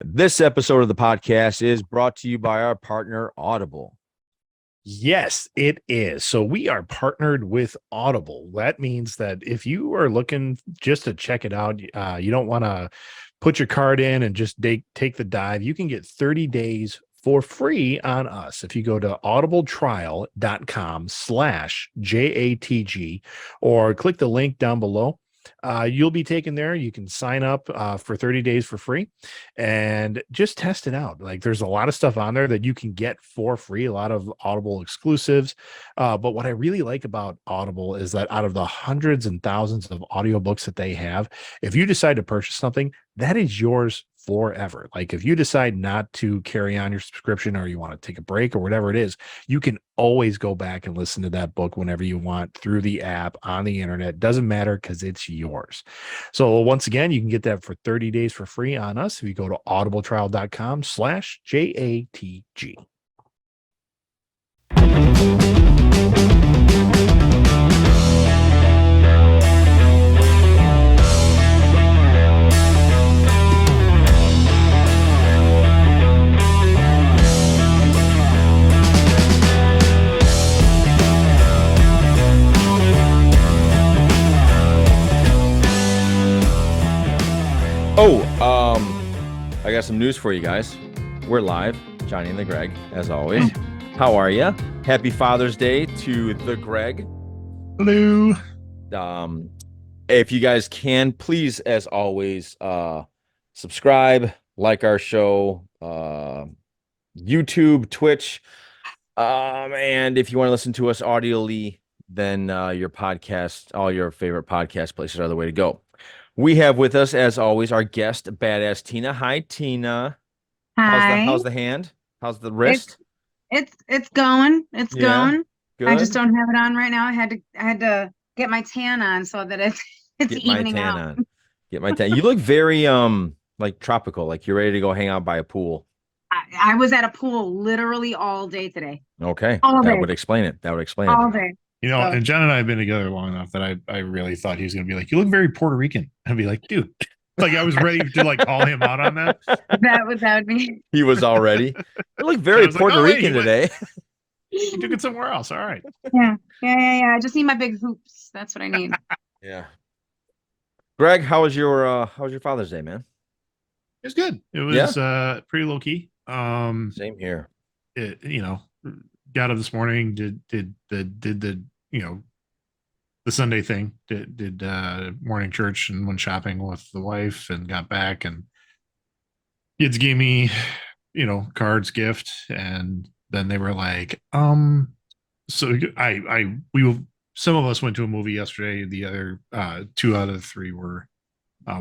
This episode of the podcast is brought to you by our partner, Audible. Yes, it is. So we are partnered with Audible. That means that if you are looking just to check it out, you don't want to put your card in and just take the dive. You can get 30 days for free on us. If you go to audibletrial.com/JATG or click the link down below, you'll be taken there. You can sign up for 30 days for free and just test it out. Like there's a lot of stuff on there that you can get for free, a lot of Audible exclusives. But what I really like about Audible is that out of the hundreds and thousands of audiobooks that they have, if you decide to purchase something, that is yours forever. Like if you decide not to carry on your subscription or you want to take a break or whatever it is, you can always go back and listen to that book whenever you want through the app on the internet. Doesn't matter because it's yours. So once again, you can get that for 30 days for free on us if you go to audibletrial.com/JATG. I got some news for you guys. We're live, Johnny and the Greg, as always. How are you? Happy Father's Day to the Greg. Hello. If you guys can, please, as always, subscribe, like our show, YouTube, Twitch, and if you want to listen to us audibly, then your podcast, all your favorite podcast places are the way to go. We have with us, as always, our guest, Badass Tina. Hi, Tina. Hi. How's the hand? How's the wrist? It's going. It's going. Good. I just don't have it on right now. I had to get my tan on so that it's evening out. Get my tan. You look very like tropical, like you're ready to go hang out by a pool. I was at a pool literally all day today. Okay. All day. That would explain it. All day. You know, and John and I have been together long enough that I really thought he was going to be like, you look very Puerto Rican. I'd be like, dude, like I was ready to like call him out on that. That would be. He was already. You look very Puerto Rican today. You took it somewhere else. All right. Yeah. I just need my big hoops. That's what I need. Yeah. Greg, how was your Father's Day, man? It was good. It was pretty low key. Same here. Got up this morning, did the the Sunday thing, did morning church and went shopping with the wife and got back, and kids gave me cards gift, and then they were like so some of us went to a movie yesterday, the other 2 out of the 3 were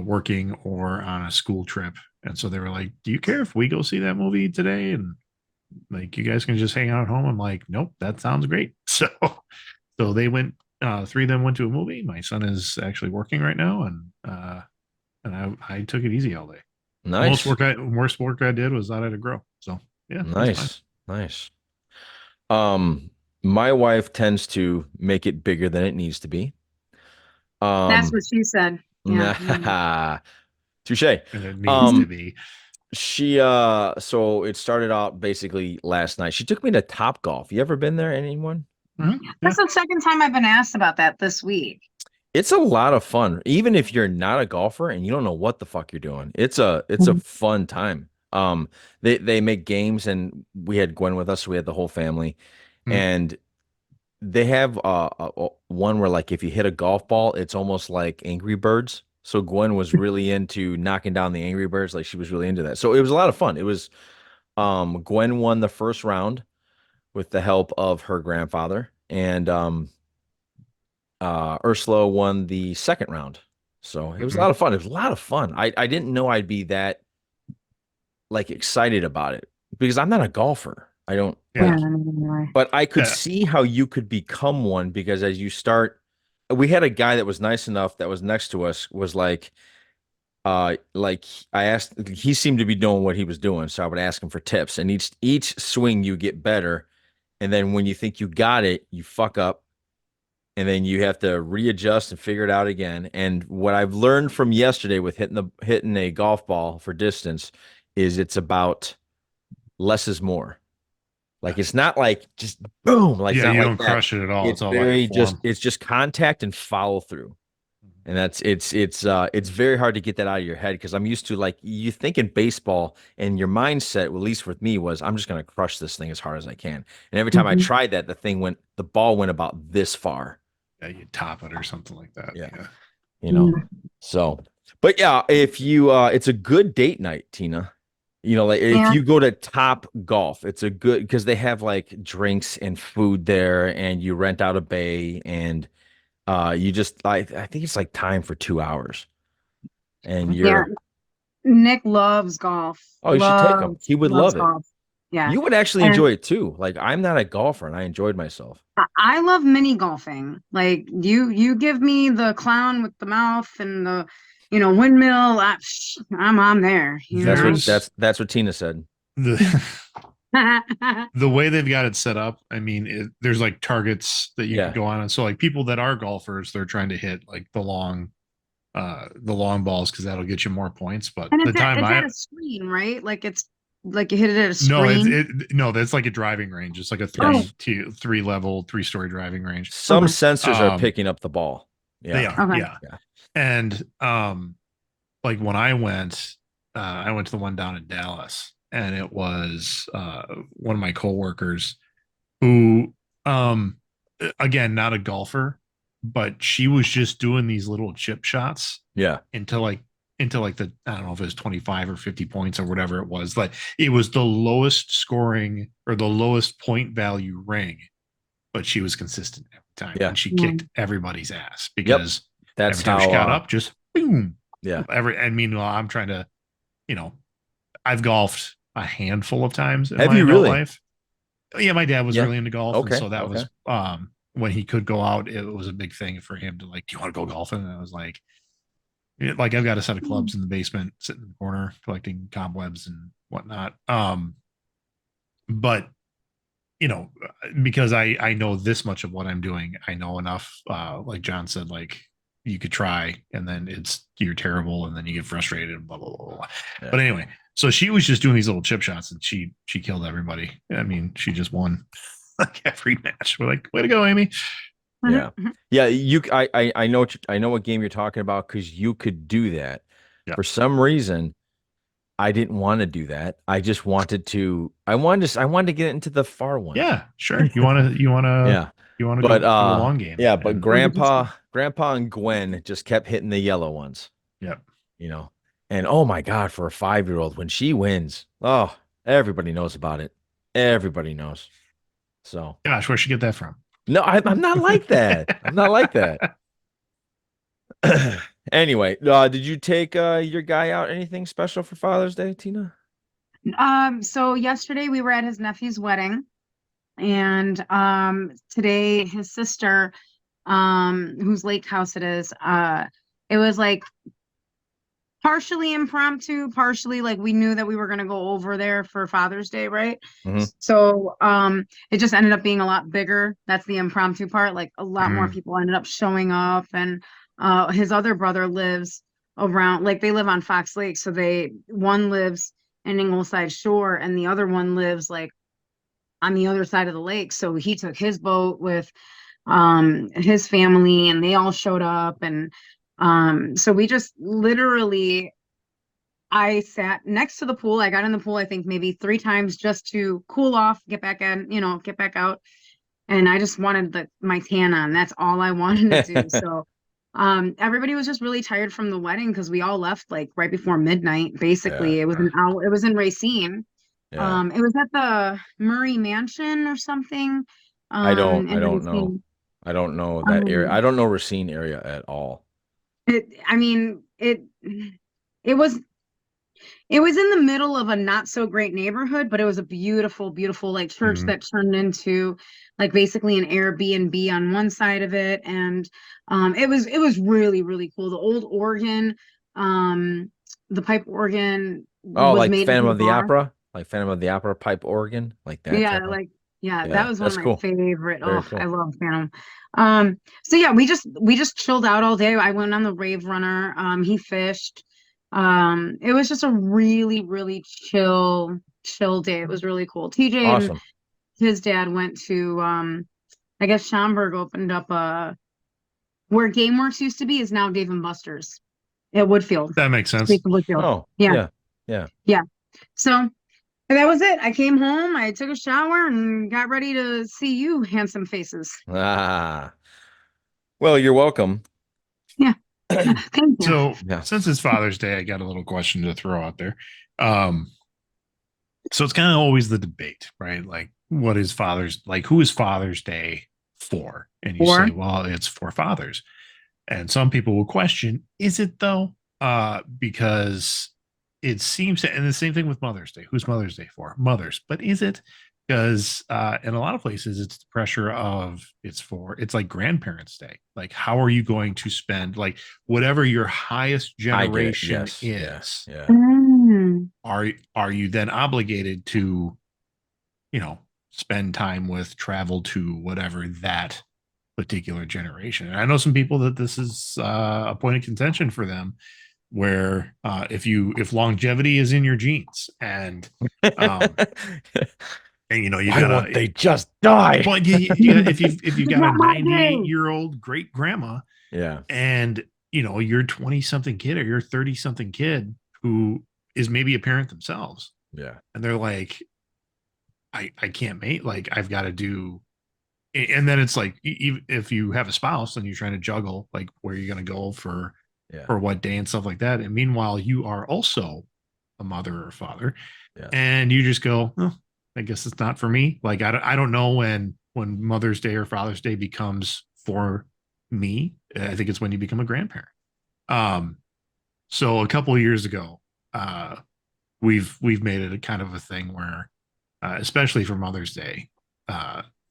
working or on a school trip, and so they were like, do you care if we go see that movie today? And like, you guys can just hang out at home. I'm like, nope, that sounds great. So they went, 3 of them went to a movie. My son is actually working right now, and I took it easy all day. Nice. Worst work I did was out at a grow. So yeah. Nice. My wife tends to make it bigger than it needs to be. That's what she said. Yeah. Touche. And it needs to be. She so it started out basically last night. She took me to Topgolf. You ever been there, anyone? Mm-hmm. That's the second time I've been asked about that this week. It's a lot of fun, even if you're not a golfer and you don't know what the fuck you're doing. It's a fun time. They make games, and we had Gwen with us, so we had the whole family, and they have one where, like, if you hit a golf ball, it's almost like Angry Birds. So Gwen was really into knocking down the Angry Birds. Like, she was really into that. So it was a lot of fun. It was Gwen won the first round with the help of her grandfather, and Ursula won the second round. So it was a lot of fun. It was a lot of fun. I didn't know I'd be that like excited about it because I'm not a golfer. I don't. But I could see how you could become one, because as you start, we had a guy that was nice enough that was next to us, was like I asked, he seemed to be doing what he was doing, so I would ask him for tips, and each swing you get better, and then when you think you got it, you fuck up, and then you have to readjust and figure it out again. And what I've learned from yesterday with hitting a golf ball for distance is it's about less is more. Like it's not like just boom, like Yeah, it's not you like don't that. crush it at all. It's It's all about very your form. it's just contact and follow through. And that's it's very hard to get that out of your head because I'm used to like you think in baseball and your mindset, at least with me, was I'm just gonna crush this thing as hard as I can. And every time I Mhm. tried that, the ball went about this far. Yeah, you top it or something like that. Yeah. Yeah. You know. So, but yeah, if you it's a good date night, Tina. You know, like if Yeah. you go to Top Golf, it's a good because they have like drinks and food there and you rent out a bay and you just I think it's like time for 2 hours and Yeah. you're Nick loves golf. oh, you should take him. He would Loves love it. golf. Yeah. You would actually And enjoy it too. Like I'm not a golfer and I enjoyed myself. I love mini golfing. Like you give me the clown with the mouth and the, windmill. I'm on there, That's what Tina said. The the way they've got it set up, I mean, there's like targets that you can go on. And so like people that are golfers, they're trying to hit like the long balls because that'll get you more points. But And the it's time at a screen, right? Like it's like you hit it at a screen. No, that's like a driving range. It's like a three level, 3-story driving range. Some sensors are picking up the ball. Yeah. They are. Okay. Yeah. And like when I went to the one down in Dallas, and it was one of my coworkers who again, not a golfer, but she was just doing these little chip shots. Yeah. Into like the, I don't know if it was 25 or 50 points or whatever it was. Like it was the lowest scoring or the lowest point value ring, but she was consistent every time. Yeah. And she kicked everybody's ass because that's every time how she got up, just boom. Yeah. And meanwhile, I'm trying to, I've golfed a handful of times in Have my you adult really? life. Yeah, my dad was really into golf. Okay. And so that was when he could go out, it was a big thing for him to like, do you want to go golfing? And I was like I've got a set of clubs in the basement sitting in the corner collecting cobwebs and whatnot. But because I know this much of what I'm doing, I know enough. Like John said, like you could try and then you're terrible and then you get frustrated and blah, blah, blah, blah. Yeah. But anyway, so she was just doing these little chip shots and she killed everybody. I mean, she just won like every match. We're like, way to go, Amy. Yeah. Yeah. I know what game you're talking about because you could do that. Yeah. For some reason, I didn't want to do that. I just wanted to get into the far one. Yeah, sure. You want to go the long game. Yeah, but grandpa and Gwen just kept hitting the yellow ones. Yep. And oh my God, for a 5-year-old, when she wins, oh, everybody knows about it. Everybody knows. So gosh, where'd she get that from? No, I'm not like that. I'm not like that. Anyway, did you take your guy out anything special for Father's Day, Tina? So yesterday we were at his nephew's wedding, and today his sister, whose lake house it is, it was like partially impromptu, partially like we knew that we were going to go over there for Father's Day, right? Mm-hmm. So it just ended up being a lot bigger. That's the impromptu part. Like a lot more people ended up showing up, and his other brother lives around, like they live on Fox Lake, so one lives in Ingleside Shore and the other one lives like on the other side of the lake. So he took his boat with his family and they all showed up, and so we just literally, I sat next to the pool. I got in the pool, I think maybe 3 times just to cool off, get back in, get back out. And I just wanted my tan on. That's all I wanted to do. So everybody was just really tired from the wedding because we all left like right before midnight. Basically, it was it was in Racine. Yeah. It was at the Murray Mansion or something. I don't know. I don't know that area. I don't know Racine area at all. It was in the middle of a not so great neighborhood, but it was a beautiful, beautiful like church that turned into like basically an Airbnb on one side of it. And it was really, really cool. The old organ, the pipe organ. Oh, like Phantom of the Opera? Like Phantom of the Opera pipe organ? Like that. Yeah, that was one of my favorite. Very cool. I love Phantom. So yeah, we just chilled out all day. I went on the Rave Runner. He fished. It was just a really, really chill day. It was really cool. TJ and Awesome. his dad went to I guess Schaumburg opened up where GameWorks used to be is now Dave and Buster's at Woodfield. That makes sense. Street of Woodfield. Oh, Yeah. yeah. So that was it. I came home, I took a shower and got ready to see you handsome faces. Ah, well, you're welcome. Yeah. Thank you. So Yeah. since it's Father's Day, I got a little question to throw out there. So it's kind of always the debate, right? Like, who is Father's Day for? And you say, well, it's for fathers. And some people will question, is it though? Because it seems to, and the same thing with Mother's Day. Who's Mother's Day for? Mothers. But is it? Because in a lot of places, it's the pressure of it's like Grandparents' Day. Like, how are you going to spend, like, whatever your highest generation is? Yeah. Are you then obligated to, spend time with, travel to whatever that particular generation? And I know some people that this is a point of contention for them, where if longevity is in your genes, and and you gotta, they just die. Well, if you got a 98-year-old great grandma, yeah, and you're 20 something kid or you're 30 something kid who is maybe a parent themselves, yeah, and they're like, I can't mate, like I've got to do. And then it's like, if you have a spouse and you're trying to juggle, like, where you're going to go for what day and stuff like that. And meanwhile, you are also a mother or a father, and you just go, oh, I guess it's not for me. Like, I don't know when Mother's Day or Father's Day becomes for me. I think it's when you become a grandparent. So a couple of years ago, we've made it a kind of a thing where, especially for Mother's Day,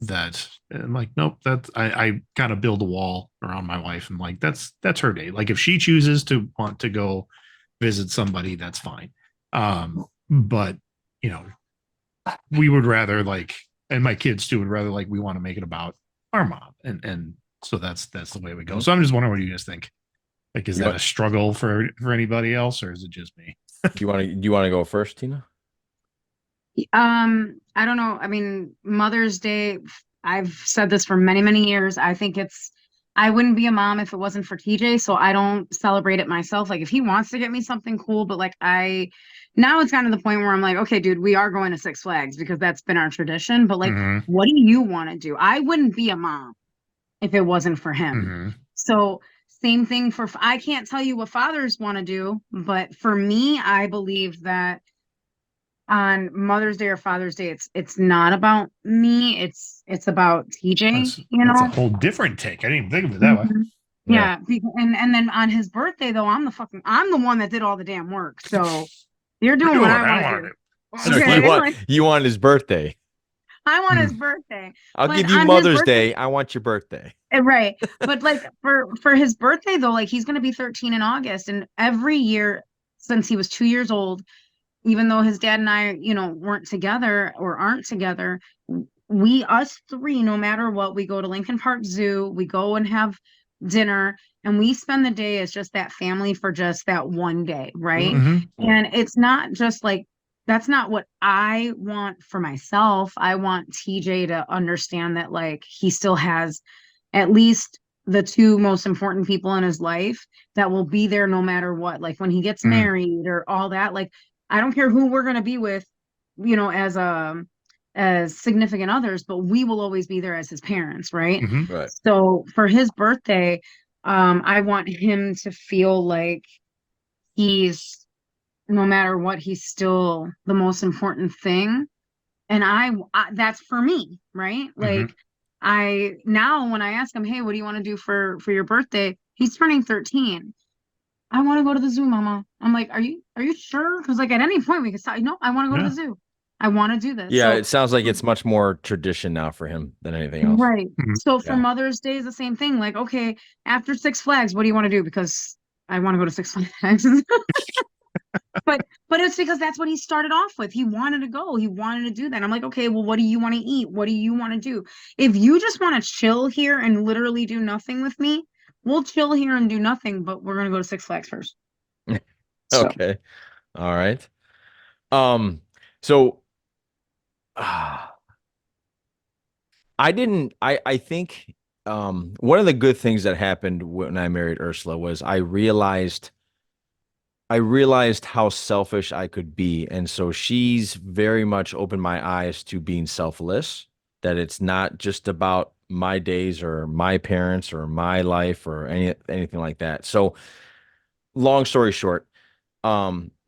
that I'm like, nope, I kind of build a wall around my wife. And like, that's her day. Like, if she chooses to want to go visit somebody, that's fine. But we would rather, like, and my kids too would rather, like, we want to make it about our mom. And so that's the way we go. So I'm just wondering what you guys think. Like, is that a struggle for anybody else, or is it just me? Do you want to go first, Tina? I don't know. I mean, Mother's Day, I've said this for many, many years. I think I wouldn't be a mom if it wasn't for TJ, so I don't celebrate it myself. Like, if he wants to get me something cool, but like, now it's gotten to the point where I'm like, okay, dude, we are going to Six Flags because that's been our tradition. But like, what do you want to do? I wouldn't be a mom if it wasn't for him. So same thing I can't tell you what fathers want to do, but for me, I believe that on Mother's Day or Father's Day, it's not about me. It's about TJ. That's a whole different take. I didn't even think of it that way. Yeah. And then on his birthday, though, I'm the one that did all the damn work. So you're doing what I want to do. Okay. You want his birthday. I want his birthday. I'll give you Mother's Day. I want your birthday. Right. But like for his birthday, though, like, he's going to be 13 in August. And every year since he was 2 years old, even though his dad and I, weren't together or aren't together, us three, no matter what, we go to Lincoln Park Zoo, we go and have dinner, and we spend the day as just that family for just that one day, right? And it's not just like, that's not what I want for myself. I want TJ to understand that, like, he still has at least the two most important people in his life that will be there no matter what. Like, when he gets married or all that, like, I don't care who we're going to be with, as significant others, but we will always be there as his parents. Right. Right. So for his birthday, I want him to feel like no matter what, he's still the most important thing. And I that's for me. Right. Like, now when I ask him, hey, what do you want to do for your birthday? He's turning 13. I want to go to the zoo, Mama. I'm like, are you sure? Because like, at any point we could stop. No, I want to go to the zoo. I want to do this. Yeah, so, it sounds like it's much more tradition now for him than anything else. Right. So for Mother's Day is the same thing. Like, okay, after Six Flags, what do you want to do? Because I want to go to Six Flags. but it's because that's what he started off with. He wanted to go. He wanted to do that. I'm like, okay, well, what do you want to eat? What do you want to do? If you just want to chill here and literally do nothing with me, we'll chill here and do nothing, but we're going to go to Six Flags first. So Okay. All right. So I think one of the good things that happened when I married Ursula was I realized how selfish I could be. And so she's very much opened my eyes to being selfless, that it's not just about my days or my parents or my life or anything like that. So long story short,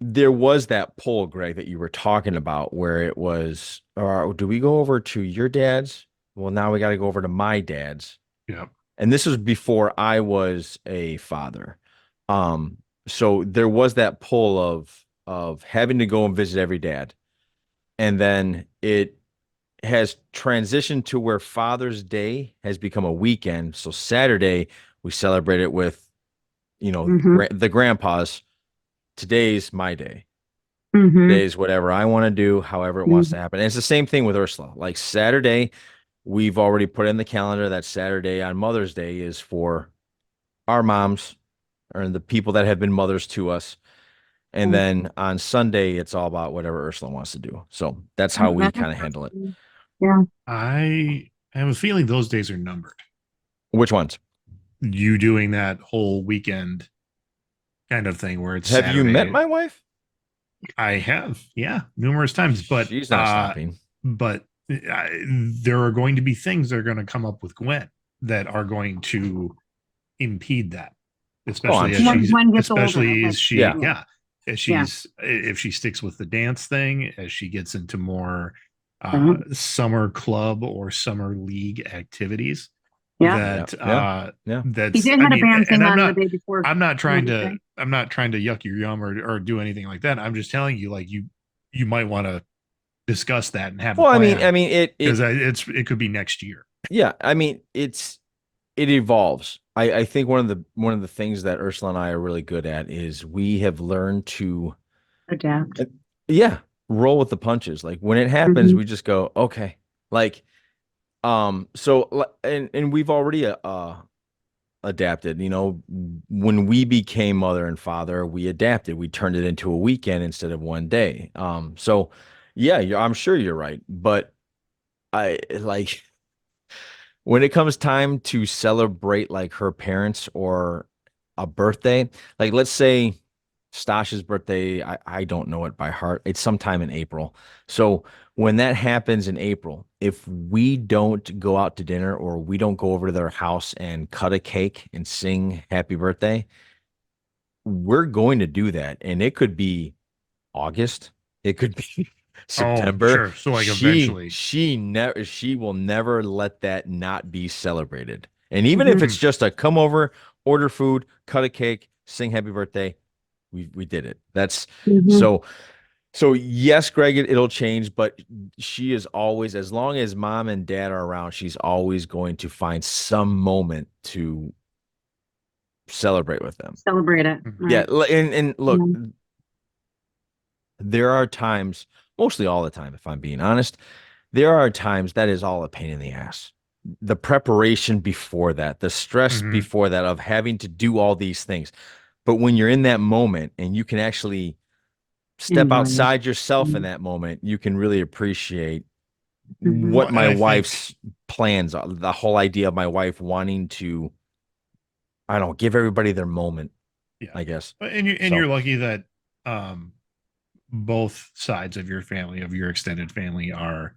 there was that poll, Greg, that you were talking about where it was, do we go over to your dad's? Well, now we got to go over to my dad's. Yeah. And this was before I was a father. Um, so there was that pull of having to go and visit every dad. And then it has transitioned to where Father's Day has become a weekend. So Saturday we celebrate it with, the grandpas. Today's my day. Today's whatever I want to do, however it wants to happen. And it's the same thing with Ursula. Like Saturday, we've already put in the calendar that Saturday on Mother's Day is for our moms or the people that have been mothers to us. And then on Sunday, it's all about whatever Ursula wants to do. So that's how we kind of handle it. Yeah. I have a feeling those days are numbered. Which ones? You doing that whole weekend kind of thing where it's Have Saturday. you met my wife? I have, yeah, numerous times, but she's not stopping. But there are going to be things that are going to come up with Gwen that are going to impede that, especially as she if she sticks with the dance thing, as she gets into more summer club or summer league activities. That's he did have a band thing on the day before. I'm not trying to yuck your yum or do anything like that. I'm just telling you, like, you might want to discuss that and have. Well, I mean, it could be next year. Yeah, I mean, it evolves. I think one of the things that Ursula and I are really good at is we have learned to adapt. Roll with the punches. Like when it happens, we just go, okay. Like, so and we've already adapted. When we became mother and father, we adapted. We turned it into a weekend instead of one day. So yeah, I'm sure you're right, but I like when it comes time to celebrate like her parents or a birthday, like let's say Stasha's birthday, I don't know it by heart. It's sometime in April. So when that happens in April, if we don't go out to dinner or we don't go over to their house and cut a cake and sing happy birthday, we're going to do that. And it could be August. It could be September. Sure. So like eventually she will never let that not be celebrated. And even if it's just a come over, order food, cut a cake, sing happy birthday, we did it. That's so yes, Greg, it'll change, but she is always, as long as mom and dad are around, she's always going to find some moment to celebrate with them. Celebrate it. Right. Yeah. And look, there are times, mostly all the time, if I'm being honest, there are times that is all a pain in the ass. The preparation before that, the stress before that of having to do all these things. But when you're in that moment and you can actually step outside yourself in that moment, you can really appreciate what my wife's plans are. The whole idea of my wife wanting to, I don't know, give everybody their moment, I guess. And you're lucky that both sides of your family, of your extended family, are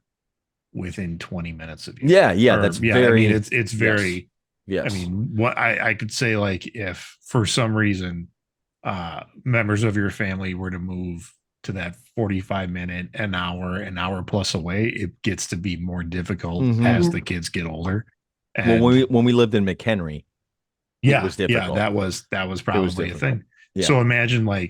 within 20 minutes of you. That's very. I mean, it's very. Yes. I mean, what I could say, like, if for some reason members of your family were to move to that 45-minute, an hour plus away, it gets to be more difficult as the kids get older. And when we lived in McHenry, it was difficult. That was probably a thing. Yeah. So imagine a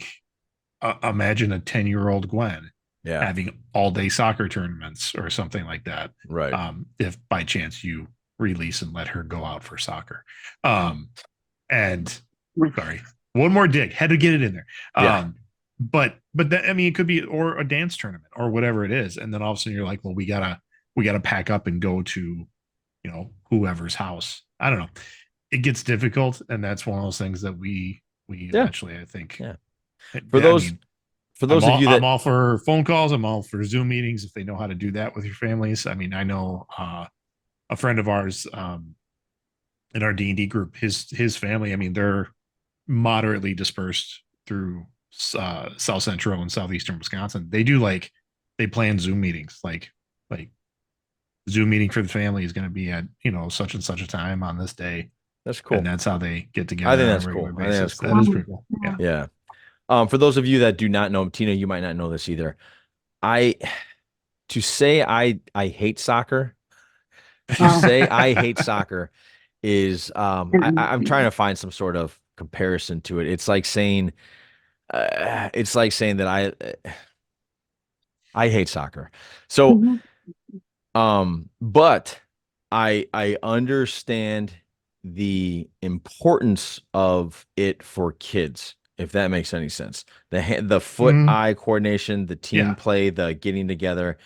10-year-old Gwen having all-day soccer tournaments or something like that. Right. If by chance you release and let her go out for soccer. And sorry, one more dig, had to get it in there. But that, I mean, it could be, or a dance tournament or whatever it is. And then all of a sudden you're like, well, we gotta pack up and go to, whoever's house. I don't know. It gets difficult. And that's one of those things that we eventually, I think, For Yeah, I those mean, for those of you I'm that all for phone calls. I'm all for Zoom meetings if they know how to do that with your families. I mean, I know a friend of ours in our D&D group, his family, I mean, they're moderately dispersed through South Central and Southeastern Wisconsin. They plan Zoom meetings, like Zoom meeting for the family is going to be at, such and such a time on this day. that's cool. And that's how they get I together think on that's a regular cool. I think that's basis. cool. That is pretty cool. Yeah. Yeah. For those of you that do not know, Tina, you might not know this either. To say I hate soccer, I hate soccer is I'm trying to find some sort of comparison to it. It's like saying that I hate soccer. So but I understand the importance of it for kids, if that makes any sense. The foot-eye coordination, the team play, the getting together.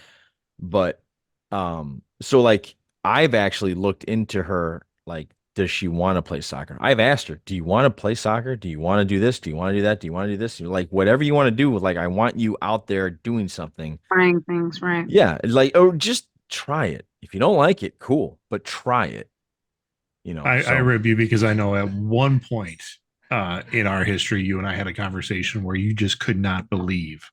But so like I've actually looked into her, like, does she want to play soccer? I've asked her, do you want to play soccer? Do you want to do this? Do you want to do that? Do you want to do this? Like, whatever you want to do, like, I want you out there doing something. Trying things, right? Yeah, like, or just try it. If you don't like it, cool, but try it. I rib you because I know at one point in our history, you and I had a conversation where you just could not believe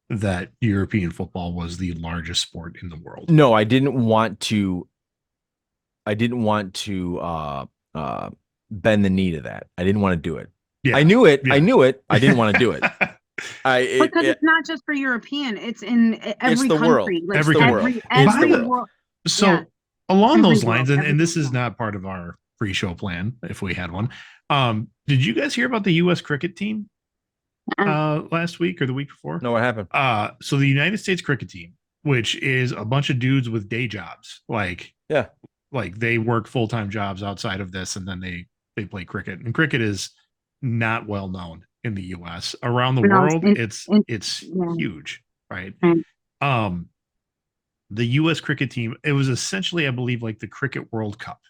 that European football was the largest sport in the world. No, I didn't want to bend the knee to that. I didn't want to do it. Yeah. I knew it. Yeah. I knew it. I didn't want to do it. Because it's not just for European, it's in every country. World. Like every world. Every world. So yeah. Along those lines, and this is not part of our pre-show plan, if we had one. Did you guys hear about the U.S. cricket team last week or the week before? No, what happened? So the United States cricket team, which is a bunch of dudes with day jobs, like they work full-time jobs outside of this, and then they play cricket. And cricket is not well known in the U.S. Around the world. It's huge, right? The U.S. cricket team, it was essentially, I believe, like the Cricket World Cup,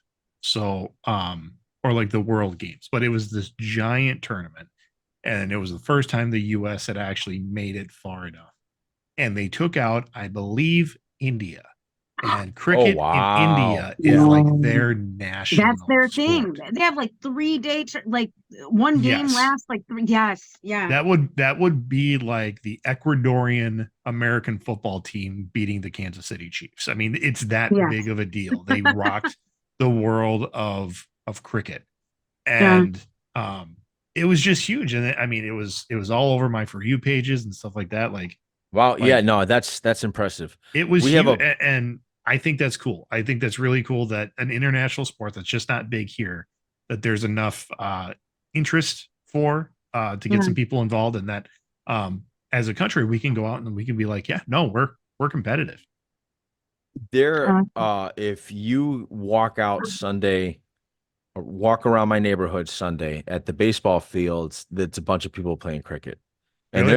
so or like the World Games, but it was this giant tournament, and it was the first time the U.S. had actually made it far enough, and they took out, I believe, India. And cricket in India is like their national. That's their sport. thing. They have like 3 day, like one game lasts like 3. Yes, yeah. That would be like the Ecuadorian American football team beating the Kansas City Chiefs. I mean, it's that big of a deal. They rocked the world of cricket, and it was just huge. And I mean, it was all over my For You pages and stuff like that. Like, wow, yeah, no, that's impressive. It was huge, and I think that's cool. I think that's really cool that an international sport that's just not big here, that there's enough interest for to get some people involved, and that as a country we can go out and we can be like, yeah, no, we're competitive. There, if you walk out Sunday, or walk around my neighborhood Sunday at the baseball fields, that's a bunch of people playing cricket, and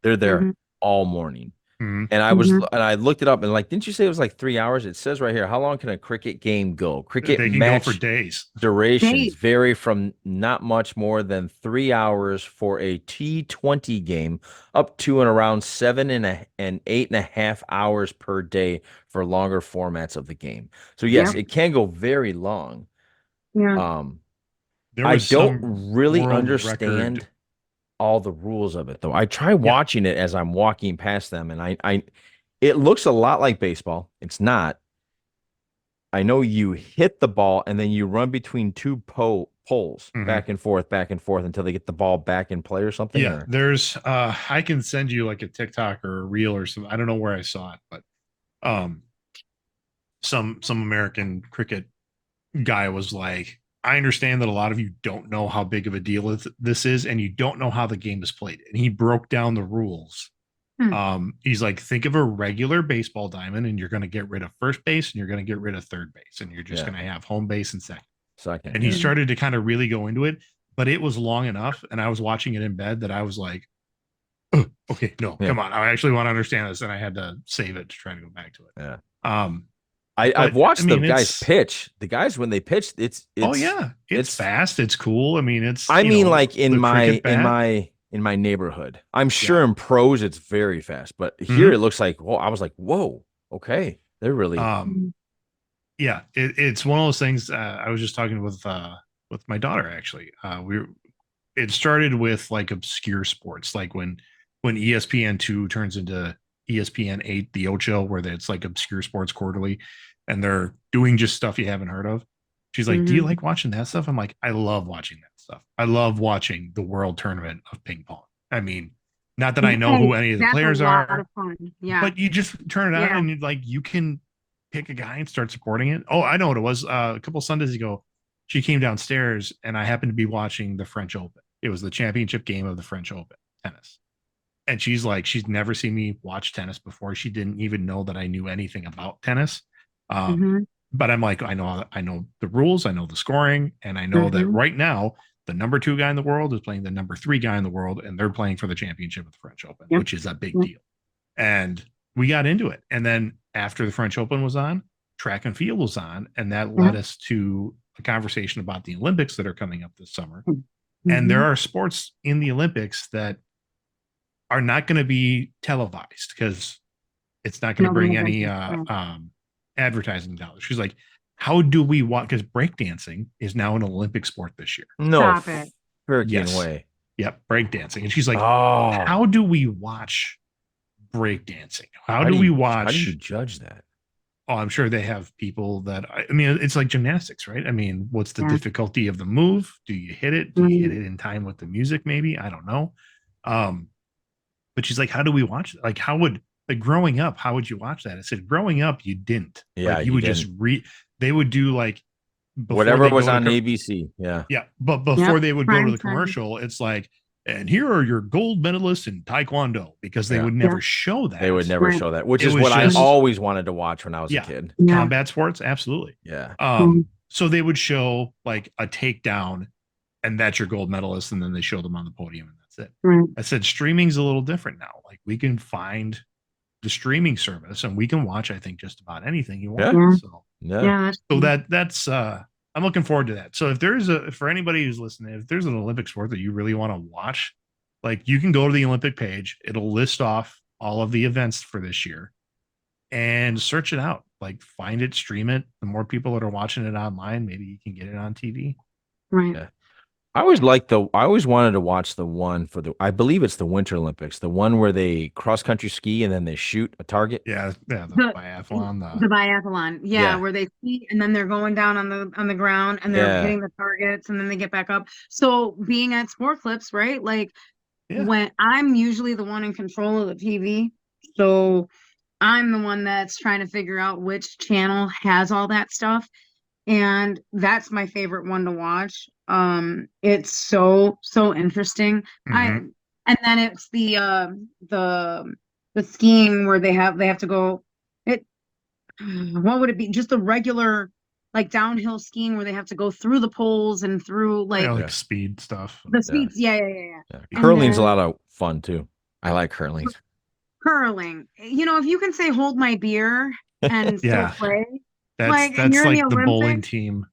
they're there all morning. And I looked it up, and like, didn't you say it was like 3 hours? It says right here, how long can a cricket game go? Cricket they can match go for days. Durations vary from not much more than 3 hours for a T20 game up to and around 7 and 8.5 hours per day for longer formats of the game. So yes, it can go very long. Yeah. I don't really understand all the rules of it, though. I try watching it as I'm walking past them, and it looks a lot like baseball. It's not. I know you hit the ball and then you run between two poles back and forth until they get the ball back in play or something. Yeah, there's I can send you like a TikTok or a reel or something. I don't know where I saw it, but some American cricket guy was like, I understand that a lot of you don't know how big of a deal this is, and you don't know how the game is played. And he broke down the rules. He's like, think of a regular baseball diamond, and you're going to get rid of first base, and you're going to get rid of third base, and you're just going to have home base and second. And he started to kind of really go into it, but it was long enough, and I was watching it in bed that I was like, oh, okay, no, come on. I actually want to understand this, and I had to save it to try to go back to it. Yeah. I've watched the guys pitch. The guys, when they pitch, it's fast. It's cool. I mean, like in my in my neighborhood. I'm sure in pros it's very fast, but here it looks like, well, I was like, whoa, okay, they're really. Yeah, it's one of those things. I was just talking with my daughter actually. It started with like obscure sports, like when ESPN2 turns into ESPN8, the Ocho, where it's like obscure sports quarterly, and they're doing just stuff you haven't heard of. She's like, "Do you like watching that stuff?" I'm like, "I love watching that stuff. I love watching the world tournament of ping pong. I mean, not that I know who any of the players are, yeah, but you just turn it on and you can pick a guy and start supporting it. Oh, I know what it was. A couple Sundays ago, she came downstairs and I happened to be watching the French Open. It was the championship game of the French Open tennis. And she's like, she's never seen me watch tennis before. She didn't even know that I knew anything about tennis. But I'm like, I know the rules, I know the scoring, and I know that right now the number 2 guy in the world is playing the number 3 guy in the world, and they're playing for the championship of the French Open, which is a big deal. And we got into it. And then after the French Open was on, track and field was on, and that led us to a conversation about the Olympics that are coming up this summer. And there are sports in the Olympics that are not going to be televised because it's not going to bring any advertising dollars. She's like, how do we watch? Because breakdancing is now an Olympic sport this year. No freaking way. Yep, breakdancing. And she's like, how do we watch breakdancing? How do we watch? How do you judge that? Oh, I'm sure they have people that, I mean, it's like gymnastics, right? I mean, what's the difficulty of the move? Do you hit it? Do you hit it in time with the music? Maybe, I don't know. But she's like, how do we watch it? Like, how would, like, growing up, how would you watch that? I said, growing up, you didn't. Yeah, like, you would just they would do like whatever was on ABC. Yeah, but before they would go to the commercial, it's like, and here are your gold medalists in Taekwondo, because they would never show that. They would never show that, which is what I always wanted to watch when I was a kid. Combat sports, absolutely. Yeah. So they would show like a takedown, and that's your gold medalist, and then they show them on the podium, and that's it. I said streaming's a little different now. Like, we can find the streaming service, and we can watch, I think, just about anything you want. So that's I'm looking forward to that. So if there's for anybody who's listening, if there's an Olympic sport that you really want to watch, like, you can go to the Olympic page. It'll list off all of the events for this year and search it out. Like, find it, stream it. The more people that are watching it online, maybe you can get it on TV. Right. Yeah. I always wanted to watch the one for I believe it's the Winter Olympics, the one where they cross country ski and then they shoot a target. The biathlon. The biathlon, where they ski and then they're going down on the ground and they're hitting the targets and then they get back up. So being at Sport Clips, right? Like, when I'm usually the one in control of the TV, so I'm the one that's trying to figure out which channel has all that stuff. And that's my favorite one to watch. It's so interesting. And then it's the skiing where they have to go. What would it be? Just the regular, like, downhill skiing where they have to go through the poles and through like speed stuff. The speeds, yeah. Curling's a lot of fun too. I like curling. Curling, if you can say "hold my beer" and still play. That's like the bowling team.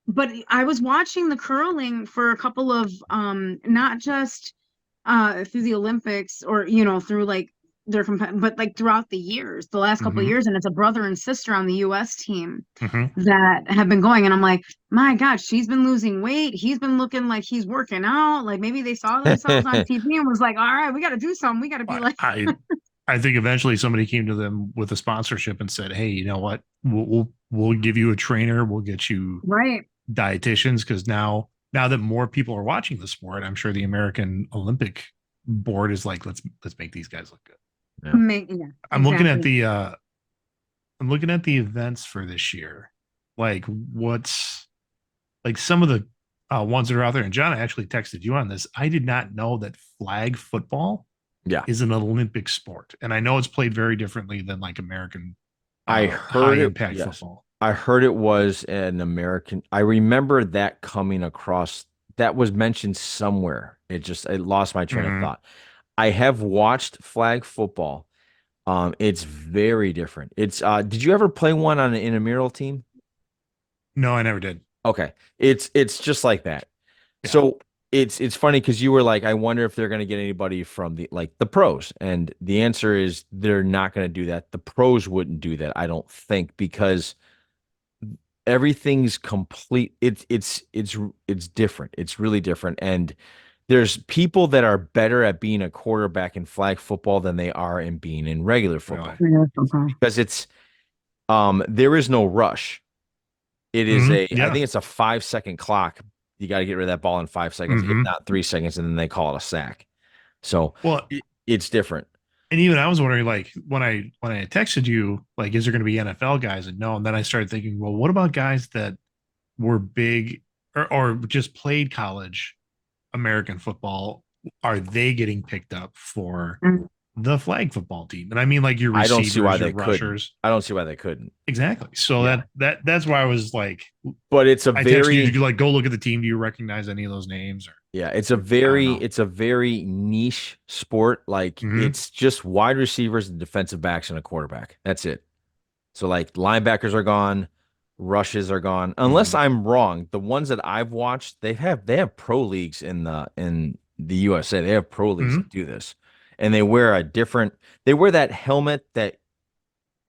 But I was watching the curling for a couple of not just through the Olympics or through like their but like throughout the years, the last couple of years, and it's a brother and sister on the US team that have been going, and I'm like, my God, she's been losing weight, he's been looking like he's working out, like maybe they saw themselves on TV and was like, all right, we got to do something, we got to be like I think eventually somebody came to them with a sponsorship and said, hey, you know what, we'll give you a trainer, we'll get you dietitians, because now that more people are watching the sport, I'm sure the American Olympic board is like, let's make these guys look good. I'm looking at the events for this year, like what's like some of the ones that are out there. And John, I actually texted you on this. I did not know that flag football is an Olympic sport, and I know it's played very differently than like American high impact football. I heard it was an American. I remember that coming across. That was mentioned somewhere. It lost my train of thought. I have watched flag football. It's very different. It's did you ever play one on an intramural team? No, I never did. Okay. It's just like that. Yeah. So it's funny because you were like, I wonder if they're going to get anybody from the pros, and the answer is they're not going to do that. The pros wouldn't do that, I don't think, because everything's complete. It's different. It's really different, and there's people that are better at being a quarterback in flag football than they are in being in regular football. Really? Because there is no rush. It is I think it's a 5-second clock. You got to get rid of that ball in 5 seconds, if not 3 seconds, and then they call it a sack. So it's different. And even I was wondering, like, when I texted you, like, is there going to be NFL guys? And no. And then I started thinking, well, what about guys that were big or just played college American football? Are they getting picked up for the flag football team? And I mean, like, your receivers, I don't see why they rushers. I don't see why they couldn't. Exactly. So that's why I was like, but it's a very, you like, go look at the team. Do you recognize any of those names? Or yeah, it's a very niche sport. Like it's just wide receivers and defensive backs and a quarterback. That's it. So like linebackers are gone, rushes are gone. Unless I'm wrong, the ones that I've watched, they have pro leagues in the USA. They have pro leagues that do this. And they wear that helmet that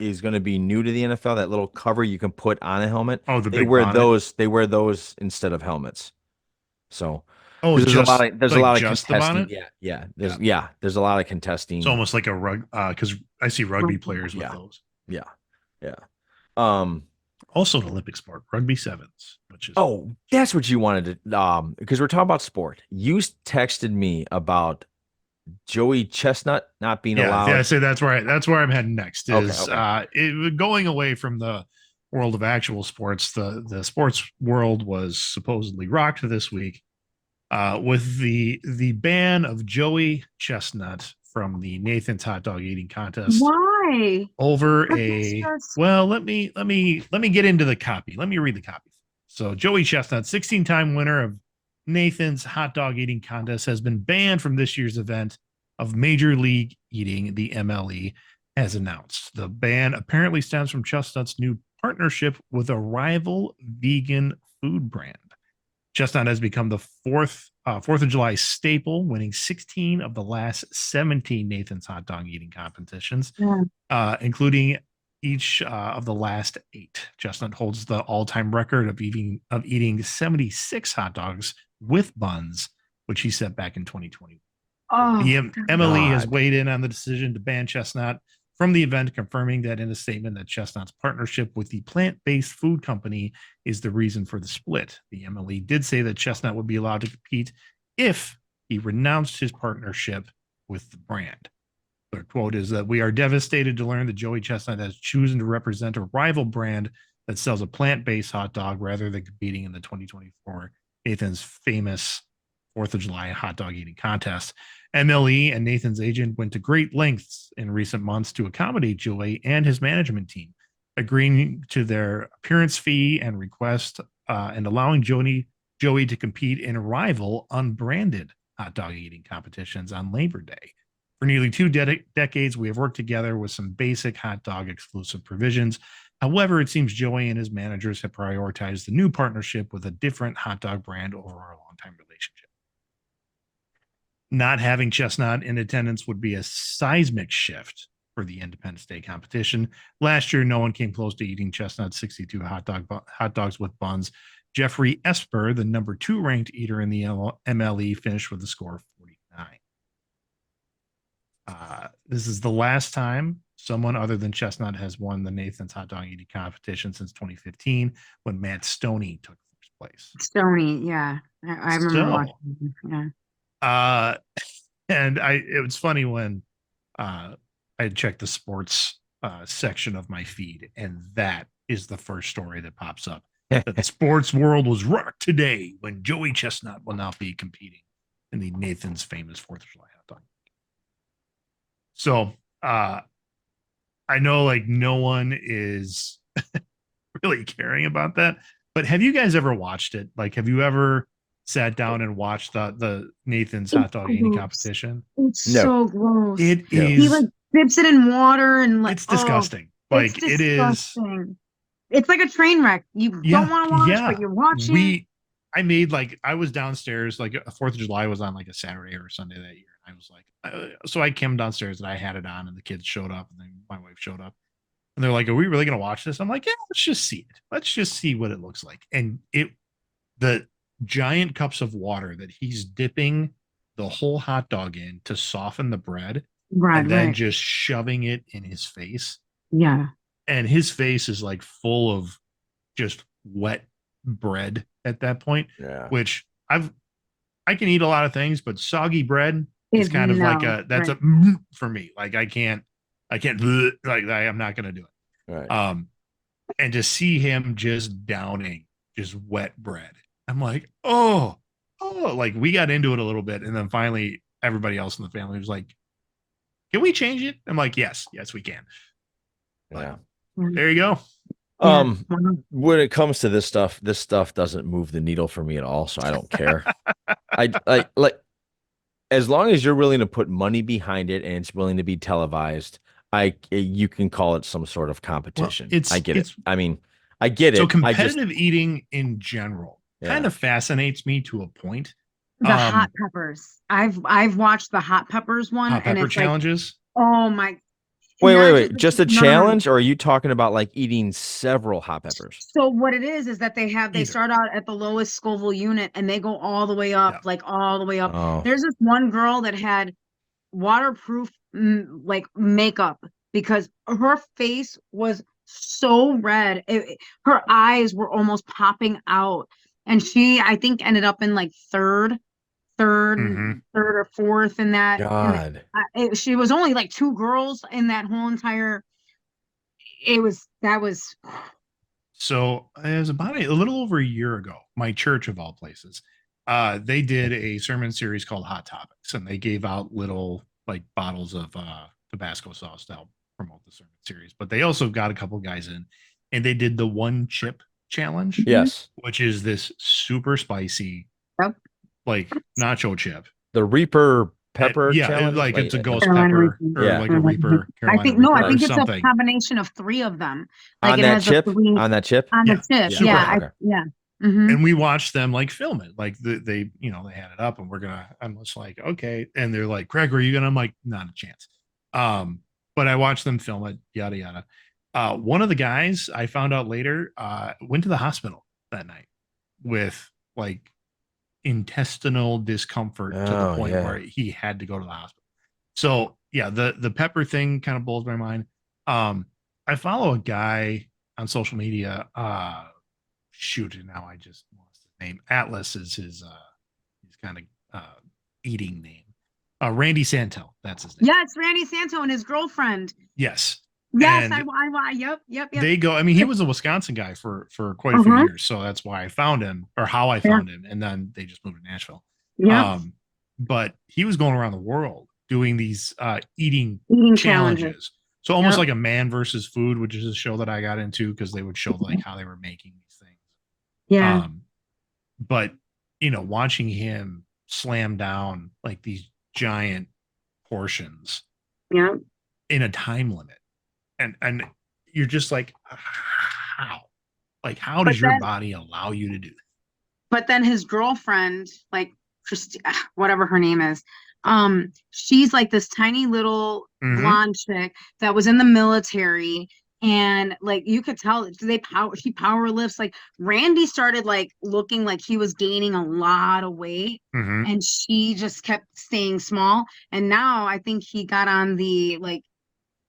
is going to be new to the NFL, that little cover you can put on a helmet. Oh, they wear those instead of helmets. So there's a lot of contesting. There's a lot of contesting. It's almost like a rug, because I see rugby players with those. Yeah. Also an Olympic sport, rugby sevens, which is that's what you wanted to because we're talking about sport. You texted me about Joey Chestnut not being allowed. Yeah, so that's where I'm heading next. Is going away from the world of actual sports. The sports world was supposedly rocked this week with the ban of Joey Chestnut from the Nathan's hot dog eating contest. Why? Over well, let me get into the copy. Let me read the copy. So Joey Chestnut, 16-time winner of Nathan's hot dog eating contest, has been banned from this year's event of Major League Eating, the MLE, has announced. The ban apparently stems from Chestnut's new partnership with a rival vegan food brand. Chestnut has become the Fourth of July staple, winning 16 of the last 17 Nathan's hot dog eating competitions, including each of the last 8. Chestnut holds the all-time record of eating 76 hot dogs with buns, which he set back in 2020. The MLE has weighed in on the decision to ban Chestnut from the event, confirming that in a statement that Chestnut's partnership with the plant-based food company is the reason for the split. The MLE did say that Chestnut would be allowed to compete if he renounced his partnership with the brand. Their quote is that we are devastated to learn that Joey Chestnut has chosen to represent a rival brand that sells a plant-based hot dog rather than competing in the 2024 Nathan's famous 4th of July hot dog eating contest. MLE and Nathan's agent went to great lengths in recent months to accommodate Joey and his management team, agreeing to their appearance fee and request and allowing Joey to compete in rival unbranded hot dog eating competitions on Labor Day. For nearly 2 decades, we have worked together with some basic hot dog exclusive provisions. However, it seems Joey and his managers have prioritized the new partnership with a different hot dog brand over our longtime relationship. Not having Chestnut in attendance would be a seismic shift for the Independence Day competition. Last year, no one came close to eating Chestnut's 62 hot dogs with buns. Jeffrey Esper, the number 2 ranked eater in the MLE, finished with a score of 49. This is the last time someone other than Chestnut has won the Nathan's hot dog eating competition since 2015, when Matt Stoney took first place. Stoney, yeah, I remember watching. Yeah. And it was funny when I checked the sports section of my feed, and that is the first story that pops up. That the sports world was rocked today when Joey Chestnut will not be competing in the Nathan's famous 4th of July hot dog. So I know, like, no one is really caring about that, but have you guys ever watched it? Like, have you ever sat down and watched the Nathan's hot dog eating competition? It's so gross. It is. He like dips it in water and like it's disgusting. It's disgusting. It's like a train wreck. You don't want to watch, but you're watching. I made like, I was downstairs, like 4th of July was on like a Saturday or Sunday that year. I was like, so I came downstairs and I had it on and the kids showed up and then my wife showed up and they're like, are we really going to watch this? I'm like, yeah, let's just see it. Let's just see what it looks like. And the giant cups of water that he's dipping the whole hot dog in to soften the bread and then just shoving it in his face. Yeah. And his face is like full of just wet bread at that point, which I can eat a lot of things, but soggy bread is kind of like that's a for me. Like I can't like I'm not going to do it. Right. And to see him just downing just wet bread, I'm like, oh, like we got into it a little bit. And then finally everybody else in the family was like, can we change it? I'm like, yes, we can. Yeah. But there you go. When it comes to this stuff doesn't move the needle for me at all, so I don't care. I like as long as you're willing to put money behind it and it's willing to be televised, you can call it some sort of competition. Well, I get it. I mean, I get it. So competitive eating in general kind of fascinates me to a point. The hot peppers. I've watched the hot peppers one. Hot pepper challenges. Like, oh my. Wait. Just a challenge, or are you talking about like eating several hot peppers? So what it is that they start out at the lowest Scoville unit and they go all the way up, like all the way up. Oh. There's this one girl that had waterproof like makeup because her face was so red. Her eyes were almost popping out. And she, I think, ended up in like third or fourth in that. God. She was only like 2 girls in that whole entire. That was. So it was about a little over a year ago. My church, of all places, they did a sermon series called Hot Topics, and they gave out little like bottles of Tabasco sauce to help promote the sermon series. But they also got a couple guys in, and they did the 1 chip challenge. Yes, which is this super spicy, like nacho chip. The Reaper pepper. Challenge? Like it's a ghost pepper or like a Reaper. I think it's a combination of 3 of them. Like on that chip. On that chip. On the chip. Yeah. And we watched them like film it. Like they had it up, and I'm just like, okay. And they're like, Craig, are you gonna? I'm like, not a chance. But I watched them film it. Yada yada. One of the guys I found out later went to the hospital that night with like intestinal discomfort to the point where he had to go to the hospital. So yeah, the pepper thing kind of blows my mind. I follow a guy on social media. Now I just lost his name. Atlas is his kind of eating name. Randy Santel, that's his name. Yeah, it's Randy Santel and his girlfriend. Yes. Yes, yep. They go. I mean, he was a Wisconsin guy for quite a few years, so that's why I found him, or how I found him, and then they just moved to Nashville. Yeah. But he was going around the world doing these eating challenges. So almost like a Man versus Food, which is a show that I got into because they would show like how they were making these things. Yeah. But watching him slam down like these giant portions. Yeah. In a time limit. And you're just like, how? Like, how does your body allow you to do that? But then his girlfriend, like whatever her name is, she's like this tiny little blonde chick that was in the military, and like you could tell she power lifts. Like Randy started like looking like he was gaining a lot of weight, and she just kept staying small. And now I think he got on the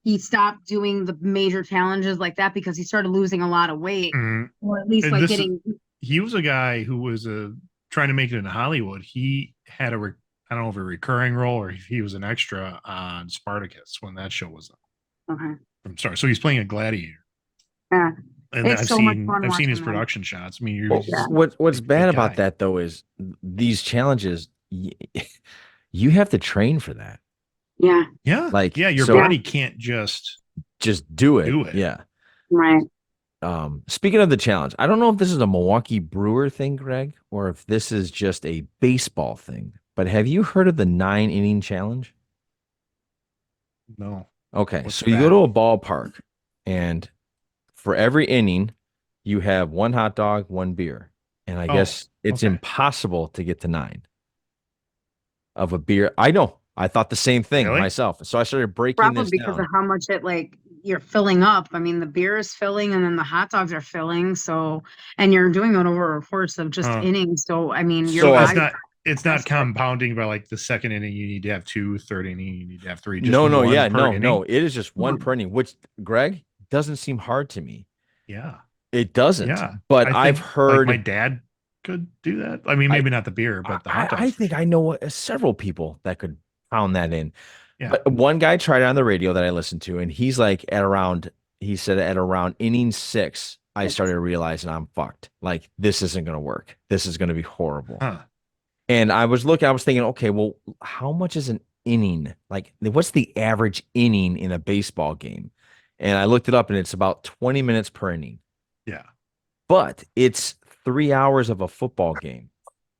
he stopped doing the major challenges like that because he started losing a lot of weight, or at least he was a guy who was trying to make it in Hollywood. He had I don't know if a recurring role or if he was an extra on Spartacus when that show was on. Okay. I'm sorry. So he's playing a gladiator. Yeah. And I've seen his production shots. I mean, what's bad about that though is these challenges, you have to train for that. Yeah. Yeah. Your body can't just do it. Yeah. Right. Speaking of the challenge, I don't know if this is a Milwaukee Brewer thing, Greg, or if this is just a baseball thing, but have you heard of the 9-inning challenge? No. Okay. What's so you go to a ballpark, and for every inning, you have 1 hot dog, 1 beer. And I guess It's Okay. impossible to get to 9 of a beer. I know. I thought the same thing Really? myself. So I started breaking Probably this because down. of how much it like you're filling up. I mean, the beer is filling and then the hot dogs are filling. So, and you're doing it over a course of just innings. So, I mean, your So body. It's not compounding by like the second inning you need to have 2, third inning you need to have 3. Just no, one per inning? no. It is just one per inning, which Greg doesn't seem hard to me. Yeah. It doesn't. Yeah. But I I've think, heard like, my dad could do that. I mean, maybe not the beer, but the hot dogs. I think I know several people that could pound that in. Yeah. But one guy tried it on the radio that I listened to, and he's like he said at around inning 6, I started realizing I'm fucked. Like, this isn't going to work. This is going to be horrible. Huh. And I was thinking, okay, well, how much is an inning? Like, what's the average inning in a baseball game? And I looked it up, and it's about 20 minutes per inning. Yeah. But it's 3 hours of a football game.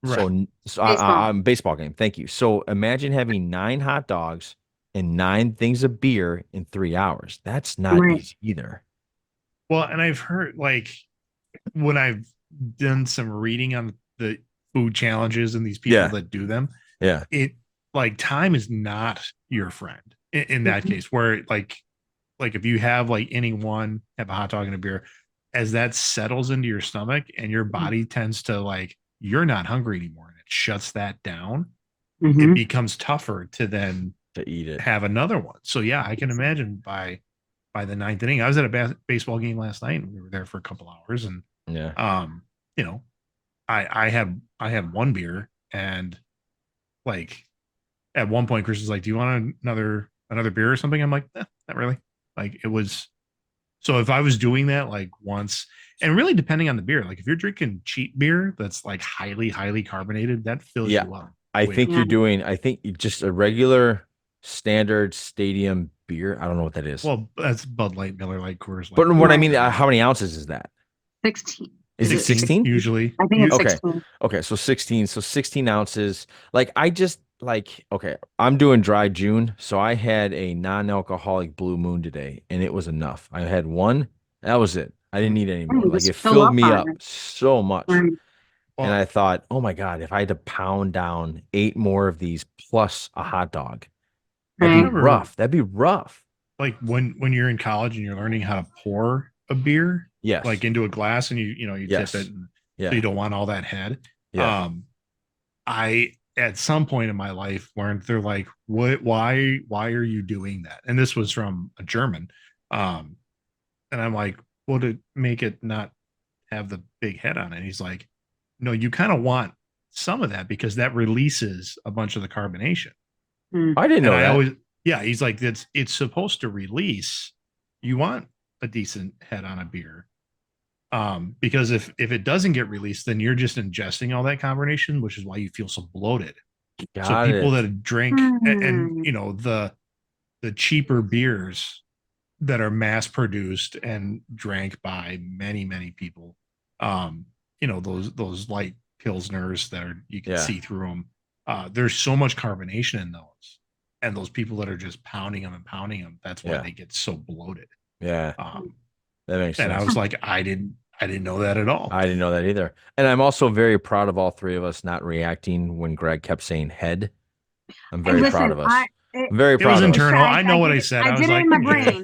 Right. So baseball game. Thank you. So imagine having 9 hot dogs and 9 things of beer in 3 hours. That's not easy either. Well, and I've heard, like, when I've done some reading on the food challenges and these people that do them, it, like, time is not your friend in that case, where like if you have like inning 1, have a hot dog and a beer, as that settles into your stomach and your body tends to, like, you're not hungry anymore and it shuts that down, it becomes tougher to then to eat it, have another one. So yeah, I can imagine by the 9th inning. I was at a baseball game last night and we were there for a couple hours, and you know, I have one beer, and like at one point Chris was like, do you want another beer or something? I'm like, not really. Like, it was, so if I was doing that like once, and really depending on the beer, like if you're drinking cheap beer that's like highly carbonated, that fills you up. I think just a regular standard stadium beer. I don't know what that is. Well, that's Bud Light, Miller Lite, Coors Light. But what I mean, how many ounces is that? 16. Is it 16? Usually. I think it's 16. Okay, so 16. So 16 ounces. Like, I'm doing dry June, so I had a non-alcoholic Blue Moon today, and it was enough. I had one. That was it. I didn't need any more. Like, it filled me up so much. Right. And I thought, oh my God, if I had to pound down 8 more of these plus a hot dog, that'd be rough. That'd be rough. Like when you're in college and you're learning how to pour a beer, like into a glass, and you tip it, and so you don't want all that head. I at some point in my life learned, they're like, why are you doing that? And this was from a German. And I'm like, well, to make it not have the big head on it. And he's like, no, you kind of want some of that because that releases a bunch of the carbonation. I didn't know that. He's like, it's supposed to release. You want a decent head on a beer. Because if it doesn't get released, then you're just ingesting all that carbonation, which is why you feel so bloated. So people that drink and you know, the cheaper beers that are mass produced and drank by many people, you know, those light pilsners that are, you can see through them. There's so much carbonation in those, and those people that are just pounding them, that's why they get so bloated. That makes sense. And I was like, I didn't know that at all. I didn't know that either. And I'm also very proud of all 3 of us not reacting when Greg kept saying head. I'm very proud of us. I'm very proud. It was of internal. us. I know what I said. I did it in my brain.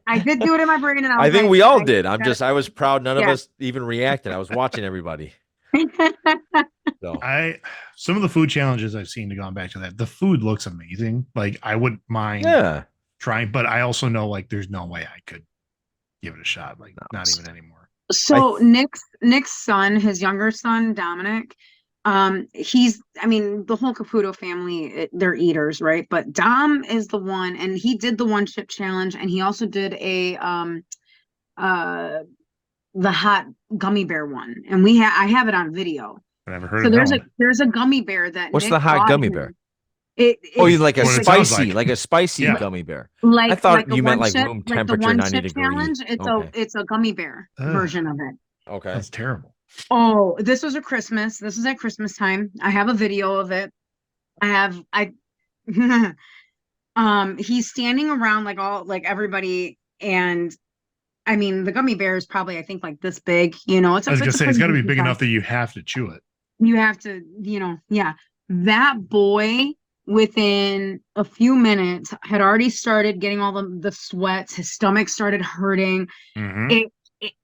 I did do it in my brain, and I think we all did. I was proud. None of us even reacted. I was watching everybody. So. Some of the food challenges I've seen, to go back to that, the food looks amazing. Like, I wouldn't mind trying, but I also know, like, there's no way I could give it a shot. Like, not even anymore. So Nick's son, his younger son, Dominic, the whole Caputo family, they're eaters, right? But Dom is the one, and he did the 1 chip challenge, and he also did the hot gummy bear one, and I have it on video. I never heard of that. So there's a gummy bear that. What's Nick the hot gummy bear? He's like a spicy gummy bear. Like, I thought like you meant like chip, room like temperature, 90 degrees. Challenge. It's a gummy bear version of it. Okay, that's terrible. Oh, this was at Christmas time. I have a video of it. He's standing around like everybody, and I mean, the gummy bear is probably, I think, like this big, you know. I was gonna say, it's got to be big enough that you have to chew it. You have to, yeah. That boy within a few minutes had already started getting all the sweats. His stomach started hurting. Mm-hmm.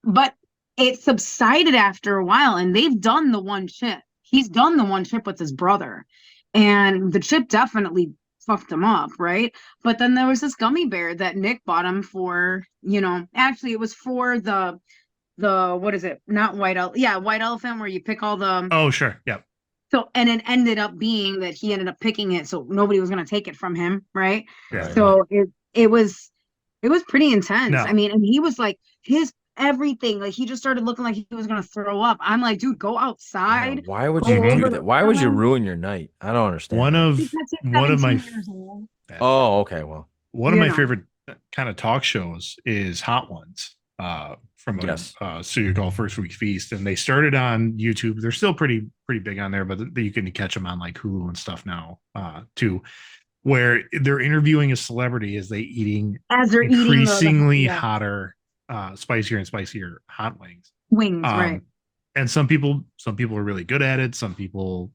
But it subsided after a while, and they've done the one chip. He's done the one chip with his brother, and the chip definitely fucked him up, right? But then there was this gummy bear that Nick bought him for, actually it was for the what is it? Not white elephant where you pick all the Oh, sure. Yep. so, and it ended up being that he ended up picking it, so nobody was going to take it from him, right? Yeah. So it was pretty intense. No. I mean, and he was like his everything, like he just started looking like he was going to throw up. I'm like, dude, go outside. Yeah, why would go you do over that? the Why would you farm. ruin your night? I don't understand. One of Because he's one of my 17 years old. Oh, okay. Well, one of my You know. favorite kind of talk shows is Hot Ones. From Yes. Studio called First Week Feast, and they started on YouTube. They're still pretty big on there, but you can catch them on like Hulu and stuff now too, where they're interviewing a celebrity as they eating As they're eating increasingly yeah, hotter, spicier and spicier hot wings. wings, right? And some people are really good at it. Some people,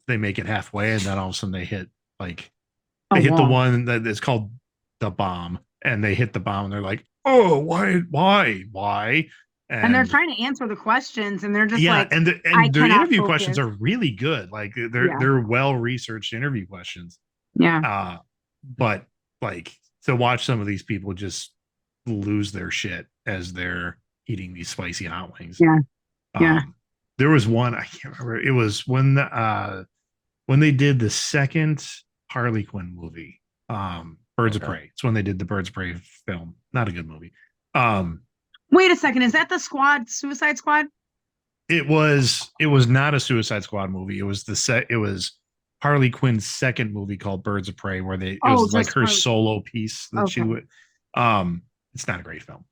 they make it halfway, and then all of a sudden they hit the wall. one that is called the bomb, and they hit the bomb, and they're like, oh, why? And they're trying to answer the questions, and they're just like, and I their cannot interview focus. questions are really good. Like they're well researched interview questions. Yeah. But like to watch some of these people just lose their shit as they're eating these spicy hot wings. Yeah. There was one, I can't remember. It was when they did the second Harley Quinn movie, Birds of Prey. It's when they did the Birds of Prey film. Not a good movie. Wait a second. Is that the Suicide Squad? It was not a Suicide Squad movie. It was Harley Quinn's second movie called Birds of Prey, where it was like her solo piece that she would. It's not a great film.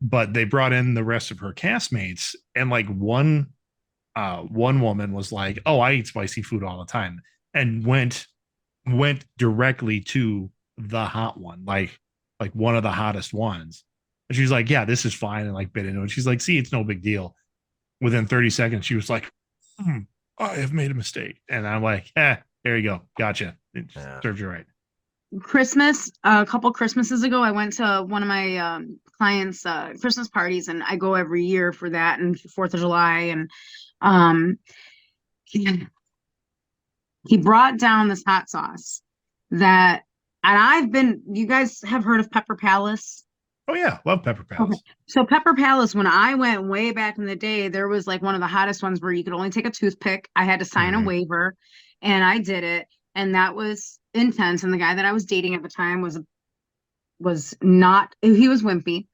But they brought in the rest of her castmates, and like one woman was like, "Oh, I eat spicy food all the time," and went directly to the hot one, like one of the hottest ones. And she's like, "Yeah, this is fine," and like bit into it. She's like, "See, it's no big deal." Within 30 seconds, she was like, I have made a mistake. And I'm like, there you go. Gotcha. It serves you right. Christmas, a couple Christmases ago, I went to one of my clients' Christmas parties, and I go every year for that and 4th of July. And he brought down this hot sauce you guys have heard of Pepper Palace? Oh yeah, love Pepper Palace. Okay. So Pepper Palace, when I went way back in the day, there was like one of the hottest ones where you could only take a toothpick. I had to sign a waiver, and I did it, and that was intense. And the guy that I was dating at the time was not, he was wimpy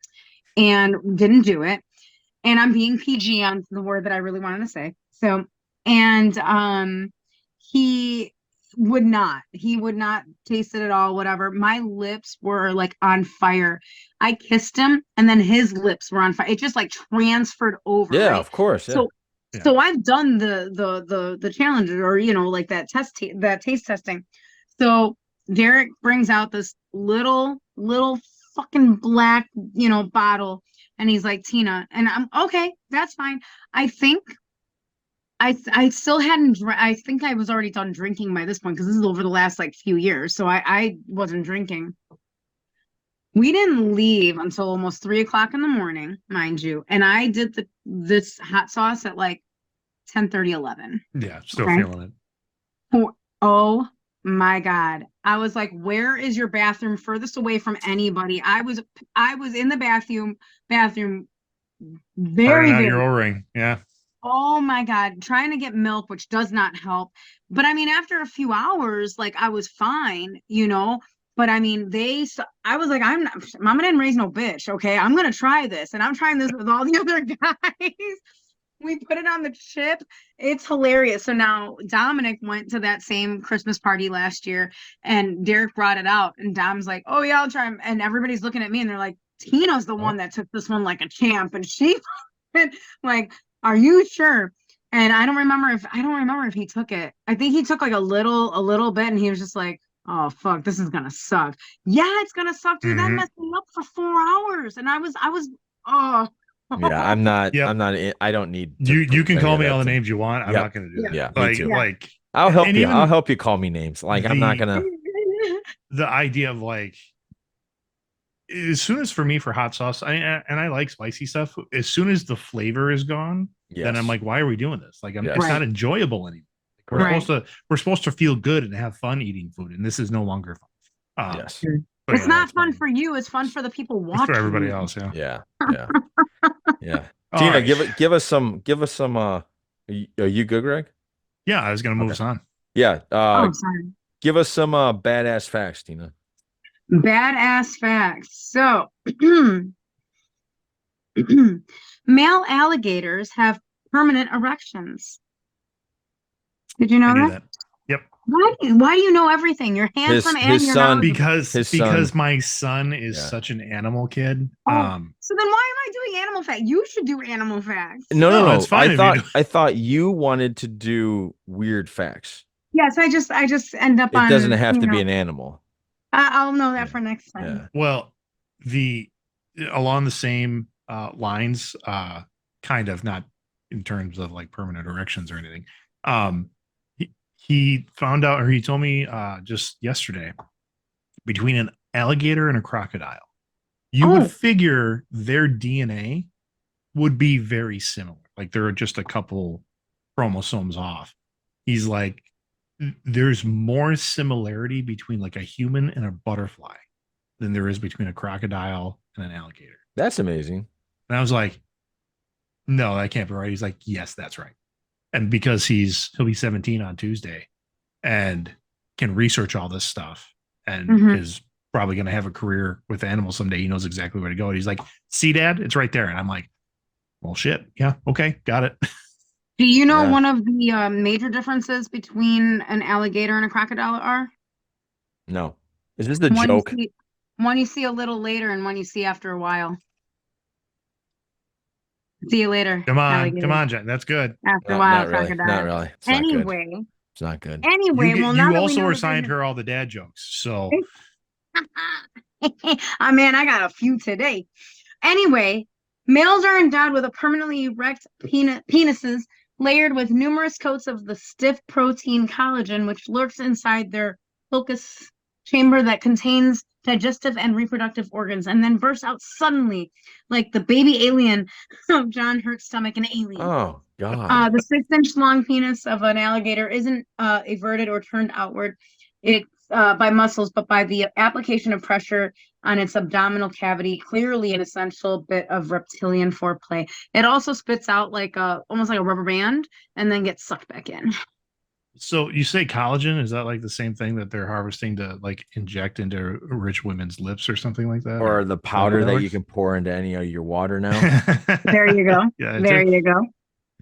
and didn't do it. And I'm being PG on the word that I really wanted to say. So, and he would not taste it at all, whatever. My lips were like on fire. I kissed him, and then his lips were on fire. It just like transferred over. Yeah, right? of course. Yeah. So I've done the challenge, or like that taste testing. So Derek brings out this little fucking black bottle, and he's like, Tina, and I'm okay, that's fine. I think I still hadn't I think I was already done drinking by this point, because this is over the last like few years, so I wasn't drinking. We didn't leave until almost 3:00 in the morning, mind you, and I did this hot sauce at like 10:30, 11. Yeah, still feeling it. Oh my God. I was like, where is your bathroom furthest away from anybody? I was in the bathroom very your O-ring. Yeah. Oh my God, trying to get milk, which does not help. But I mean, after a few hours, like I was fine, but I mean, I was like, Mama didn't raise no bitch. Okay. I'm going to try this. And I'm trying this with all the other guys. We put it on the chip. It's hilarious. So now Dominic went to that same Christmas party last year, and Derek brought it out, and Dom's like, oh yeah, I'll try. And everybody's looking at me, and they're like, Tina's the one that took this one like a champ. And she like, are you sure? And I don't remember if he took it. I think he took like a little bit, and he was just like, oh fuck, this is gonna suck. Yeah, it's gonna suck, dude. That messed me up for 4 hours. And I was Yeah, I'm not. Yep. I'm not. I don't need. To You prove can any call of me that all the to- names you want. I'm Yep. not going to do that. Yeah, me too. Like I'll help and you. even I'll help you call me names. Like I'm not gonna. the idea of like, as soon as for me for hot sauce, I like spicy stuff. As soon as the flavor is gone, then I'm Yes. like, why are we doing this? Like, Yes. it's not enjoyable anymore. Like, we're supposed to feel good and have fun eating food, and this is no longer fun. Yes. But It's yeah, not that's fun fine. for you. It's fun for the people It's watching. for everybody else. Yeah. Yeah. Yeah. Yeah. All Tina, right. give us some. Are you good, Greg? Yeah, I was going to move us on. Yeah. Oh, sorry. Give us some badass facts, Tina. Badass facts. So, male alligators have permanent erections. Did you know I knew that? that. Yep. Why do you know everything? You're handsome and his you're son- knowledgeable. Because my son is Yeah. such an animal kid. So then why am I doing animal facts? You should do animal facts. No. It's fine if you do. I thought you wanted to do weird facts. Yes, I just end up It on. doesn't have to be an animal. I'll know that Yeah. for next time. Yeah. Well, along the same lines, kind of, not in terms of like permanent erections or anything. He found out, or he told me just yesterday, between an alligator and a crocodile, you would figure their DNA would be very similar. Like they're just a couple chromosomes off. He's like, there's more similarity between like a human and a butterfly than there is between a crocodile and an alligator. That's amazing. And I was like, no, that can't be right. He's like, yes, that's right. And because he'll be 17 on Tuesday and can research all this stuff and is probably going to have a career with animals someday. He knows exactly where to go. And he's like, see, Dad, it's right there. And I'm like, well, shit. Yeah. Okay. Got it. Do you know one of the major differences between an alligator and a crocodile are? No. Is this the joke? One you see a little later and one you see after a while. See you later. Come on, alligator. Jack. That's good. After a while, Not really. crocodile. Not really. It's Anyway. Not good. It's not good. Anyway, You also assigned her all the dad jokes. So I mean, I got a few today. Anyway, males are endowed with a permanently erect penises layered with numerous coats of the stiff protein collagen, which lurks inside their locus chamber that contains digestive and reproductive organs, and then bursts out suddenly like the baby alien of John Hurt's stomach in Alien. Oh, God. The 6-inch long penis of an alligator isn't everted or turned outward. It's by muscles, but by the application of pressure on its abdominal cavity, clearly an essential bit of reptilian foreplay. It also spits out like almost like a rubber band and then gets sucked back in. So you say collagen, is that like the same thing that they're harvesting to like inject into rich women's lips or something like that? Or the powder that you can pour into any of your water now. There you go. Yeah, there you go.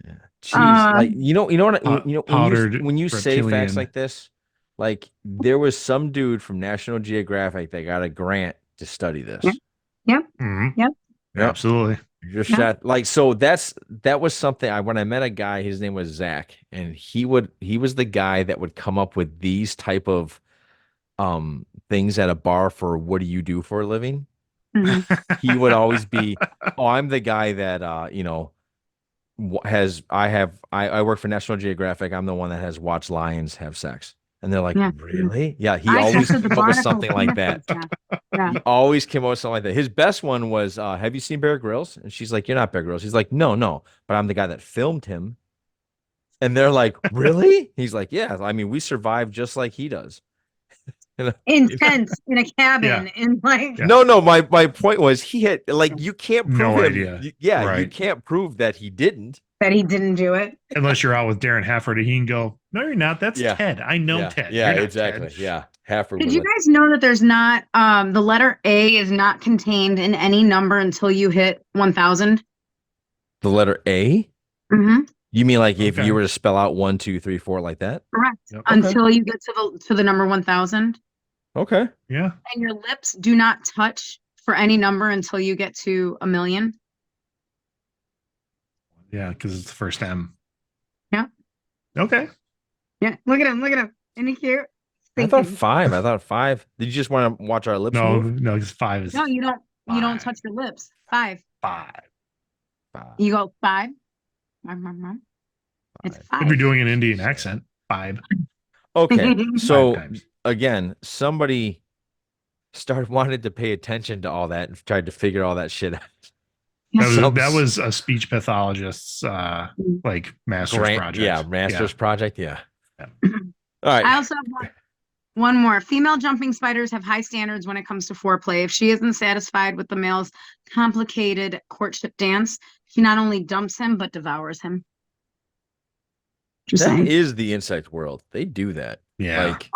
Yeah. Jeez. Like you know what powdered when you say reptilian. facts like this, like there was some dude from National Geographic that got a grant to study this. Yep. Mm-hmm. Yep. Absolutely. Just that, so that was something when I met a guy, his name was Zach, and he was the guy that would come up with these type of things at a bar for what do you do for a living? Mm-hmm. He would always be, I'm the guy that I work for National Geographic. I'm the one that has watched lions have sex. And they're like, really? Yeah. He always came up with something like that. Yeah. He always came up with something like that. His best one was, have you seen Bear Grylls? And she's like, you're not Bear Grylls. He's like, no, but I'm the guy that filmed him. And they're like, really? He's like, yeah. I mean, we survived just like he does. In tents, in a cabin, in like. No. My point was he had you can't prove no him. idea. You can't prove that he didn't. That he didn't do it. Unless you're out with Darren Hafford, he can go, no, you're not. That's Ted. I know Ted. Yeah, exactly. Ted. Yeah. Hafford. Did you guys know that there's not the letter A is not contained in any number until you hit 1,000? The letter A? Mm-hmm. You mean like if you were to spell out 1, 2, 3, 4 like that? Correct. Yep. Until you get to the number 1,000. Okay. Yeah. And your lips do not touch for any number until you get to 1,000,000. Yeah, because it's the first M. Yeah. Okay. Yeah. Look at him. Isn't he cute? I thought 5. Did you just want to watch our lips move? No, because 5 is. No, you don't. 5. You don't touch your lips. 5. You go 5. It's 5. Could be doing an Indian accent. 5. Okay, so 5 times. again, somebody wanted to pay attention to all that and tried to figure all that shit out. That was a speech pathologist's like master's project. Yeah, master's project. Yeah. All right. I also have one more. Female jumping spiders have high standards when it comes to foreplay. If she isn't satisfied with the male's complicated courtship dance, she not only dumps him but devours him. That is the insect world. They do that. Yeah. Like,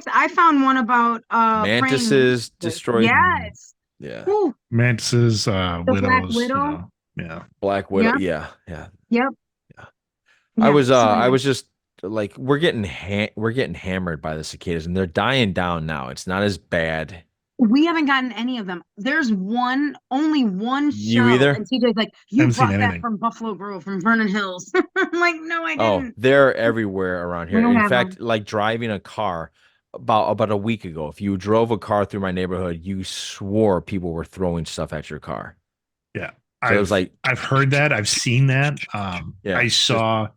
I found one about mantises destroy. Yes. Yeah. Ooh. Mantises, widows. Black widow. You know, yeah. Black widow. Yep. Yeah. Yep. Yeah. Yeah. I was just like, we're getting hammered by the cicadas, and they're dying down now. It's not as bad. We haven't gotten any of them. There's only one show. You either? And TJ's like, you brought that from Buffalo Grove, from Vernon Hills. I'm like, no, I didn't. Oh, they're everywhere around here. In fact, like driving a car about a week ago, if you drove a car through my neighborhood, you swore people were throwing stuff at your car. Yeah. So it was like, I've heard that. I've seen that. Yeah. I saw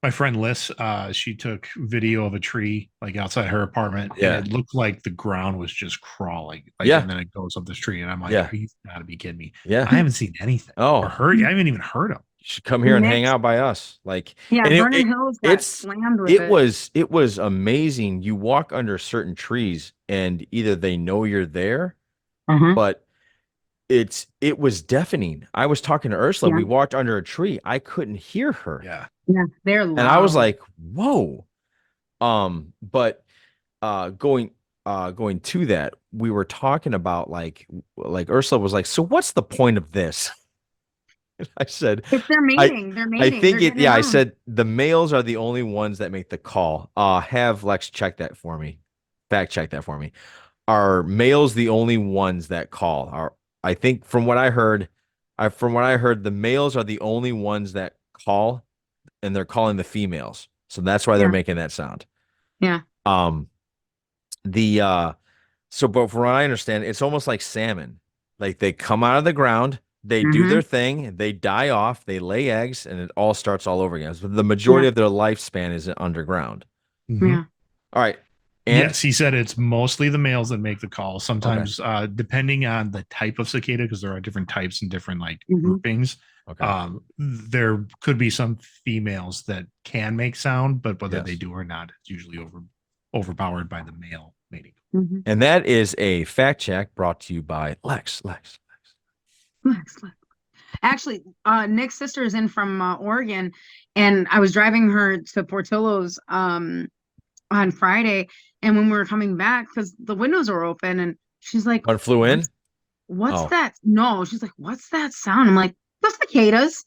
my friend Liz, she took video of a tree like outside her apartment. Yeah. And it looked like the ground was just crawling. Like, yeah. And then it goes up this tree. And I'm like, yeah. you gotta be kidding me. Yeah. I haven't seen anything. Oh. Or heard. I haven't even heard them. You should come here and hang out by us. Like, yeah, Vernon Hills got slammed with it. It was amazing. You walk under certain trees and either they know you're there, but it was deafening. I was talking to Ursula. Yeah. We walked under a tree. I couldn't hear her. Yeah. Yeah, they're loud. And I was like, whoa. But going to that, we were talking about like Ursula was like, so what's the point of this? And I said, if they're mating. They're mating. I think I said the males are the only ones that make the call. Have Lex check that for me. Fact check that for me. Are males the only ones that call? I think from what I heard, the males are the only ones that call, and they're calling the females. So that's why they're making that sound. Yeah. But from what I understand, it's almost like salmon. Like they come out of the ground, they do their thing, they die off, they lay eggs, and it all starts all over again. So the majority of their lifespan is underground. Yeah. All right. And yes, he said it's mostly the males that make the call. Sometimes, depending on the type of cicada, because there are different types and different like groupings. Okay. There could be some females that can make sound, but whether they do or not, it's usually overpowered by the male mating. And that is a fact check brought to you by Lex. Actually, Nick's sister is in from Oregon, and I was driving her to Portillo's on Friday, and when we were coming back, because the windows were open, and she's like, "What flew in? What's that?" No, she's like, "What's that sound?" I'm like, "The cicadas."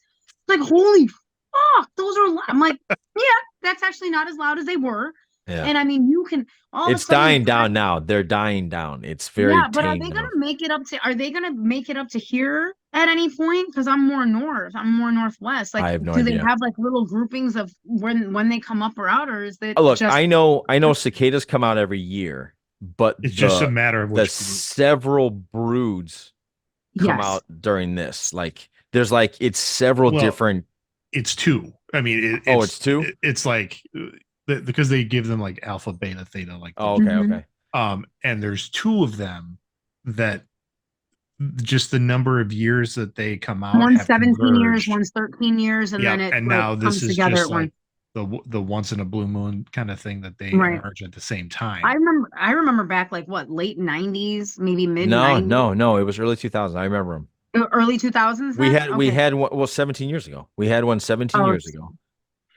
Like, holy fuck, those are loud. I'm like, yeah, that's actually not as loud as they were. Yeah. And I mean, you can. It's dying down now. They're dying down. It's very. Yeah, but are they gonna make it up to? Are they gonna make it up to here at any point? Because I'm more north. I'm more northwest. Like, I have no idea. Do they have like little groupings of when they come up or out, or is it? Look, I know cicadas come out every year, but it's just a matter of which several broods come out during this. Like, there's like it's several different. It's 2. I mean, it's 2. It's like. Because they give them like alpha, beta, theta, like okay. And there's 2 of them that just the number of years that they come out. One's 17 years, one's 13 years, and then it now this is together just like the once in a blue moon kind of thing that they emerge at the same time. I remember back like what, late 90s, maybe mid 90s. No, it was early 2000s. I remember them. Early 2000s. We had one 17 years ago. We had one 17 years ago.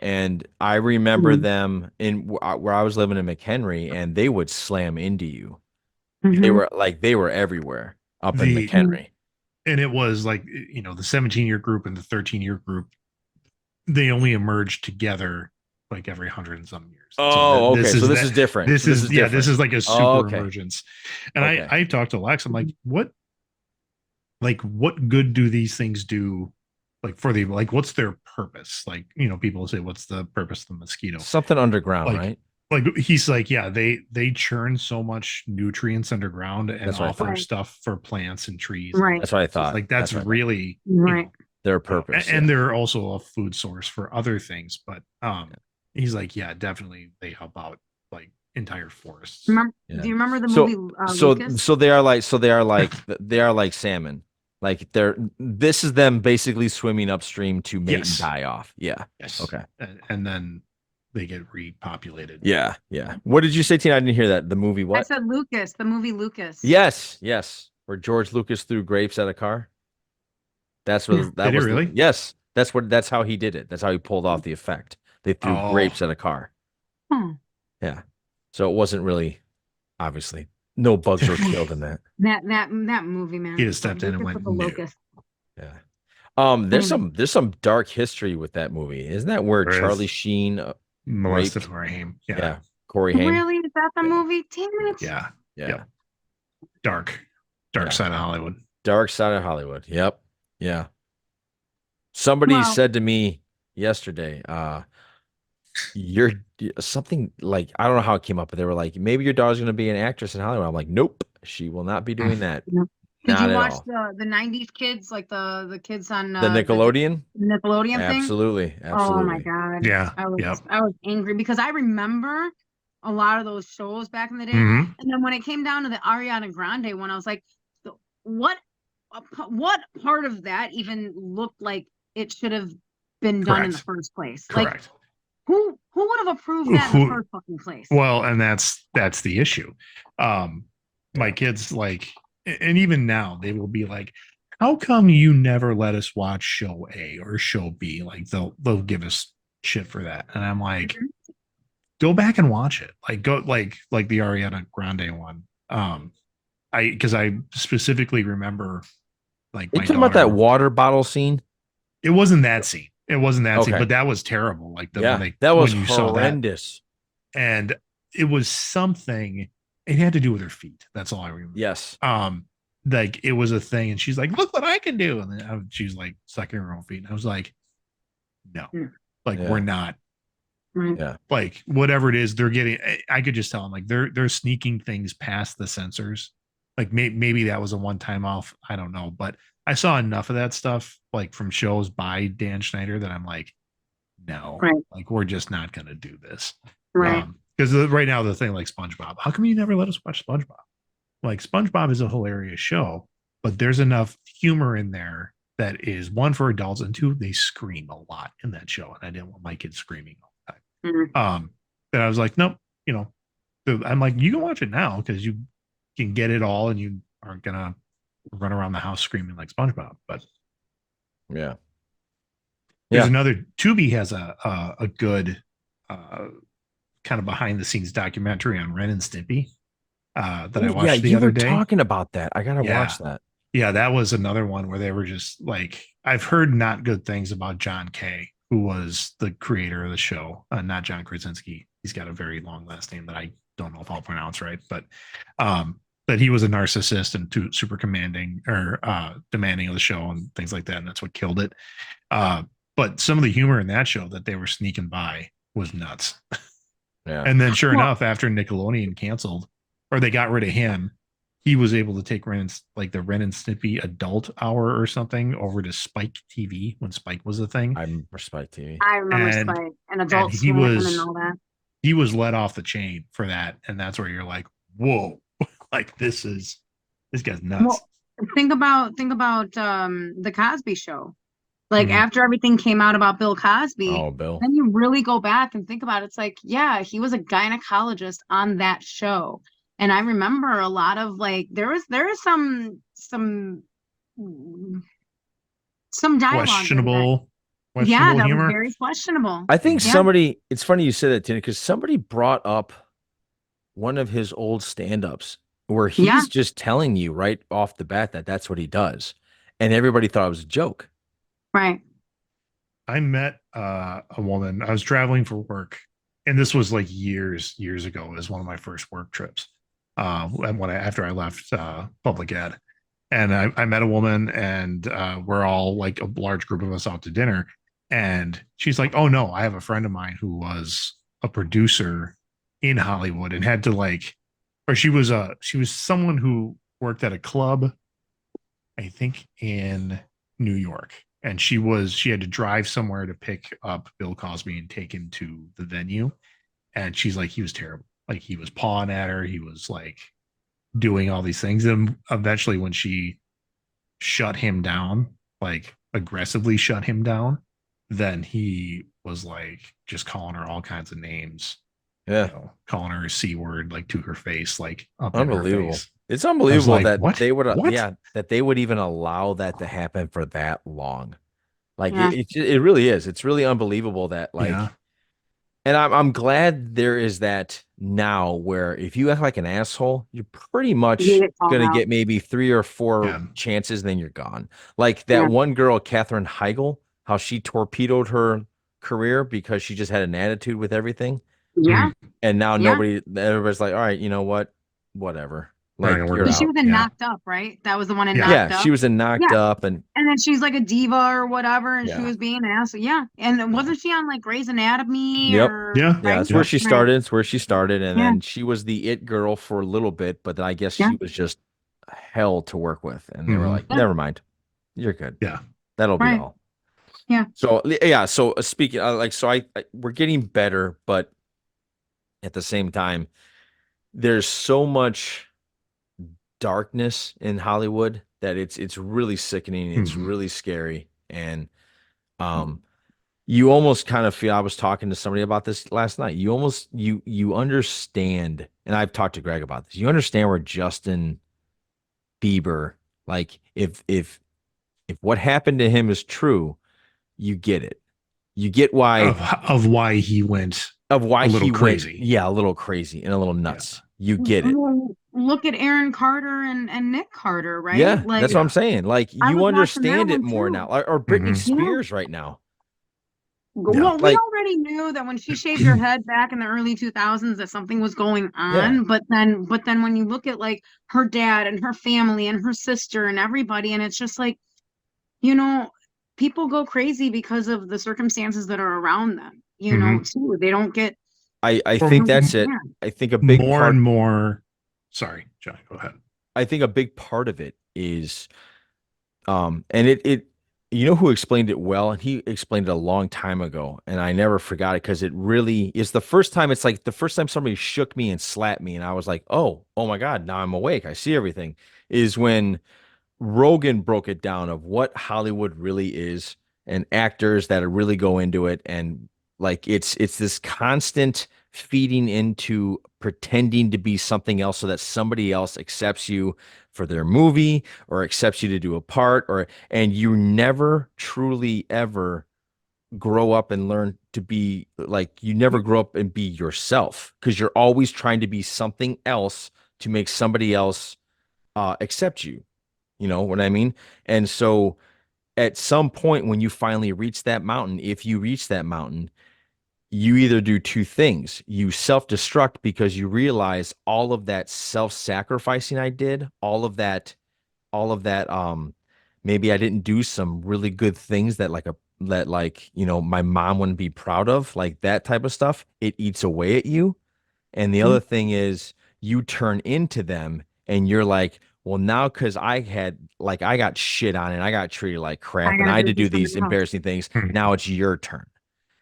And I remember them in where I was living in McHenry, and they would slam into you. They were everywhere up in McHenry. And it was like, the 17-year group and the 13-year group, they only emerged together like every 100 and some years. Oh, okay. So this is different. This is different. This is like a super emergence. And I talked to Lex. I'm like, what good do these things do? Like what's their purpose? Like, people say, what's the purpose of the mosquito? Something underground, right? Like he's like, yeah, they churn so much nutrients underground and offer stuff for plants and trees. Right. That's what I thought. Like that's really right. their purpose. And they're also a food source for other things. But he's like, yeah, definitely they help out like entire forests. Do you remember the movie Lucas? So they are like salmon. Like this is them basically swimming upstream to mate and die off. Yeah. Yes. Okay. And then they get repopulated. Yeah. Yeah. What did you say, Tina? I didn't hear that. The movie what? I said Lucas, the movie Lucas. Yes. Where George Lucas threw grapes at a car. That's what that did was. He really? Yes. That's how he did it. That's how he pulled off the effect. They threw grapes at a car. Yeah. So it wasn't really, obviously, no bugs were killed in that. That movie, man. He just stepped in and went Lucas. Yeah. There's some dark history with that movie. Isn't that where Charlie Sheen molested Corey Haim? Yeah. Corey Haim. Really? Is that the movie? Damn it. Yeah. Yep. Dark side of Hollywood. Dark side of Hollywood. Yep. Yeah. Somebody said to me yesterday, you're something like, I don't know how it came up, but they were like, maybe your daughter's going to be an actress in Hollywood. I'm like, nope, she will not be doing that. Did you watch the 90s kids, like the kids on the Nickelodeon? Thing? Absolutely. Oh my God. Yeah. I was angry because I remember a lot of those shows back in the day. Mm-hmm. And then when it came down to the Ariana Grande one, I was like, what part of that even looked like it should have been done in the first place? Correct. Like, who would have approved that in the first fucking place? Well, and that's the issue. My kids, like, and even now they will be like, how come you never let us watch show A or show B? Like they'll give us shit for that. And I'm like, go back and watch it. Like go like the Ariana Grande one. Because I specifically remember like you talking about that water bottle scene? It wasn't that scene. It wasn't that scene, but that was terrible. Like that was horrendous. And it was something. It had to do with her feet. That's all I remember. Yes. Like it was a thing, and she's like, "Look what I can do," and then she's like sucking her own feet. And I was like, "No, like we're not." Yeah. Like whatever it is, they're getting. I could just tell them like they're sneaking things past the censors. Like maybe that was a one-time off. I don't know, but I saw enough of that stuff like from shows by Dan Schneider that I'm like, no, like we're just not going to do this. Right. Because right now the thing like SpongeBob, how come you never let us watch SpongeBob? Like SpongeBob is a hilarious show, but there's enough humor in there that is one for adults, and two, they scream a lot in that show, and I didn't want my kids screaming all the time. But I was like, nope, I'm like, you can watch it now because you can get it all, and you aren't gonna run around the house screaming like SpongeBob. But there's another. Tubi has a good kind of behind the scenes documentary on Ren and Stimpy that I watched the other day. Talking about that, I gotta watch that. Yeah, that was another one where they were just like, I've heard not good things about John Kay, who was the creator of the show, not John Krasinski. He's got a very long last name that I don't know if I'll pronounce right, but that he was a narcissist and super commanding or demanding of the show and things like that, and that's what killed it. But some of the humor in that show that they were sneaking by was nuts. Yeah. And then sure enough, after Nickelodeon canceled or they got rid of him, he was able to take the Ren and Stimpy adult hour or something over to Spike TV when Spike was a thing. I remember Spike TV. I remember Spike and Adult Swim and all that. He was let off the chain for that, and that's where you're like, whoa, like this guy's nuts. Well, think about the Cosby Show. Like after everything came out about Bill Cosby, then you really go back and think about it. It's like, yeah, he was a gynecologist on that show. And I remember a lot of like there is some dialogue. Questionable that humor. Was very questionable. I think it's funny you said that, Tina, because somebody brought up one of his old stand-ups where he's just telling you right off the bat that that's what he does. And everybody thought it was a joke. Right. I met a woman. I was traveling for work, and this was like years ago. It was one of my first work trips. After I left public ed, and I met a woman, and we're all like a large group of us out to dinner, and she's like, "Oh no, I have a friend of mine who was a producer in Hollywood and had to she was someone who worked at a club, I think in New York." and she had to drive somewhere to pick up Bill Cosby and take him to the venue. And she's like, he was terrible. Like, he was pawing at her. He was like doing all these things. And eventually when she shut him down, like aggressively shut him down, then he was like just calling her all kinds of names. Yeah. You know, calling her a C word, like to her face, like up Unbelievable. in her face. It's unbelievable like, that what? they would, What? yeah, that they would even allow that to happen for that long. Like Yeah. it really is. It's really unbelievable that like, Yeah. and I'm glad there is that now where if you act like an asshole, you're pretty much You get called gonna out. get maybe 3 or 4 Yeah. chances, then you're gone. Like that Yeah. one girl, Katherine Heigl, how she torpedoed her career because she just had an attitude with everything. Yeah. And now Yeah. everybody's like, all right, you know what? Whatever. Not Like gonna work you're out. She out. was in Yeah. Knocked Up, right? That was the one in Yeah. Knocked Yeah, Up. she was in Knocked Yeah. Up, and And then she's like a diva or whatever, and she Yeah. was being an ass. Yeah. And wasn't she on like Grey's Anatomy Yep. or Yeah. yeah, right? that's where Yep. she Right. started. It's where she started, and Yeah. then she was the it girl for a little bit, but then I guess Yeah. she was just hell to work with, and they were Mhm. like, Yeah. "Never mind, you're good. Yeah. That'll be Right. all." Yeah. So yeah. So speaking, like, so I we're getting better, but at the same time, there's so much darkness in Hollywood that it's really sickening. It's Mhm. really scary, and you almost kind of feel, I was talking to somebody about this last night. You almost you understand, and I've talked to Greg about this. You understand where Justin Bieber, like if what happened to him is true, you get it. You get why Of why he went of why a little he crazy. went, yeah, a little crazy and a little nuts. You get it. Well, look at Aaron Carter and Nick Carter, right? Yeah, Like that's what I'm saying. Like I you was watching that understand it one more too. now. Or Britney Mhm. Spears right now. Well, we Like- already knew that when she shaved her head back in the early 2000s that something was going on. Yeah. But then when you look at like her dad and her family and her sister and everybody, and it's just like, you know, people go crazy because of the circumstances that are around them, you know, too. They don't get I Well, think that's it. Yeah. I think a big more part and more. Sorry, John, go ahead. I think a big part of it is and it you know who explained it well, and he explained it a long time ago, and I never forgot it because it really is the first time. It's like the first time somebody shook me and slapped me and I was like, oh my God, now I'm awake, I see everything, is when Rogan broke it down of what Hollywood really is and actors that really go into it, and like it's this constant feeding into pretending to be something else so that somebody else accepts you for their movie or accepts you to do a part, or and you never truly ever grow up and learn to be like, you never grow up and be yourself because you're always trying to be something else to make somebody else accept you. You know what I mean? And so at some point when you finally reach that mountain, if you reach that mountain, you either do two things. You self-destruct because you realize all of that self-sacrificing I did, all of that maybe I didn't do some really good things that you know, my mom wouldn't be proud of, like that type of stuff. It eats away at you. And the other thing is you turn into them and you're like, well, now because I got shit on and I got treated like crap and gotta I had to do do these something else. embarrassing things. Mhm. Now it's your turn.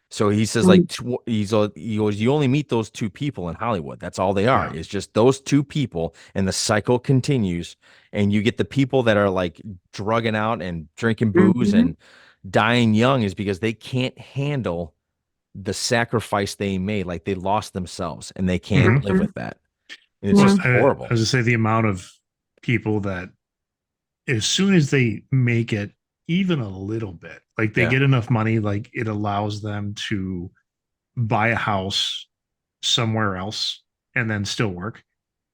So he says, Mhm. like, he goes, you only meet those two people in Hollywood. That's all they are. Yeah. It's just those two people, and the cycle continues. And you get the people that are like drugging out and drinking booze Mhm. and dying young is because they can't handle the sacrifice they made. Like they lost themselves and they can't live with that. And it's Yeah. just horrible. I was to say the amount of people that as soon as they make it even a little bit, like they Yeah. get enough money, like it allows them to buy a house somewhere else and then still work.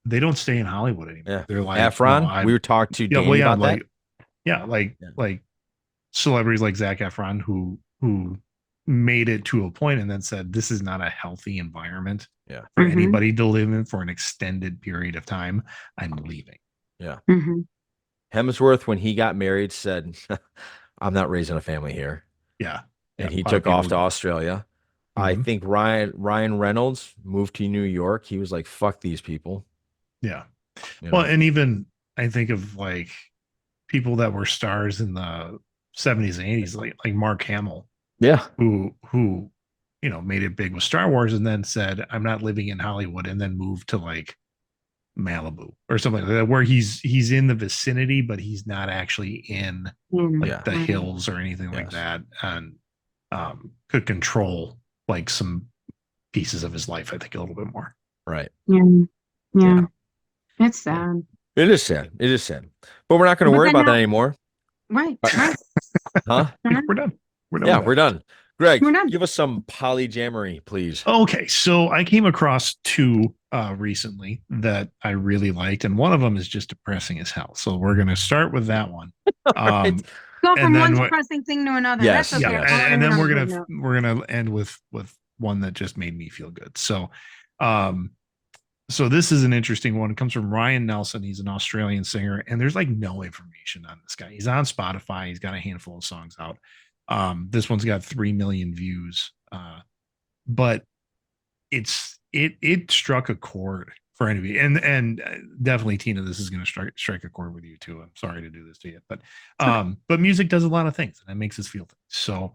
They don't stay in Hollywood anymore. Yeah. They're like, Efron, no, we were talking to yeah, Danny well, yeah, about like, that. yeah, like celebrities like Zac Efron who made it to a point and then said, this is not a healthy environment Yeah. for Mhm. anybody to live in for an extended period of time. I'm leaving. Yeah. Mhm. Hemsworth, when he got married, said, I'm not raising a family here. Yeah. And Yeah, he a lot took of off people- to Australia. I Mhm. think Ryan Reynolds moved to New York. He was like, fuck these people. Yeah. You Well, know? and even I think of like people that were stars in the '70s and '80s, like Mark Hamill, Yeah. who made it big with Star Wars and then said, I'm not living in Hollywood, and then moved to like Malibu or something like that, where he's in the vicinity, but he's not actually in like the hills or anything like that, and could control like some pieces of his life, I think, a little bit more. Right. Yeah. It's sad. It is sad. It is sad. But we're not going to worry about that anymore. Right. Huh? We're done. Yeah, we're done. Greg, give us some polyjamoury, please. Okay, so I came across two recently that I really liked, and one of them is just depressing as hell. So we're going to start with that one. Go from one depressing thing to another. Yes, that's okay. And then we're gonna end with one that just made me feel good. So, so this is an interesting one. It comes from Ryan Nelson. He's an Australian singer, and there's like no information on this guy. He's on Spotify. He's got a handful of songs out. This one's got 3 million views. But it struck a chord for anybody, and definitely, Tina, this is going to strike a chord with you too. I'm sorry to do this to you, but music does a lot of things, and it makes us feel things. So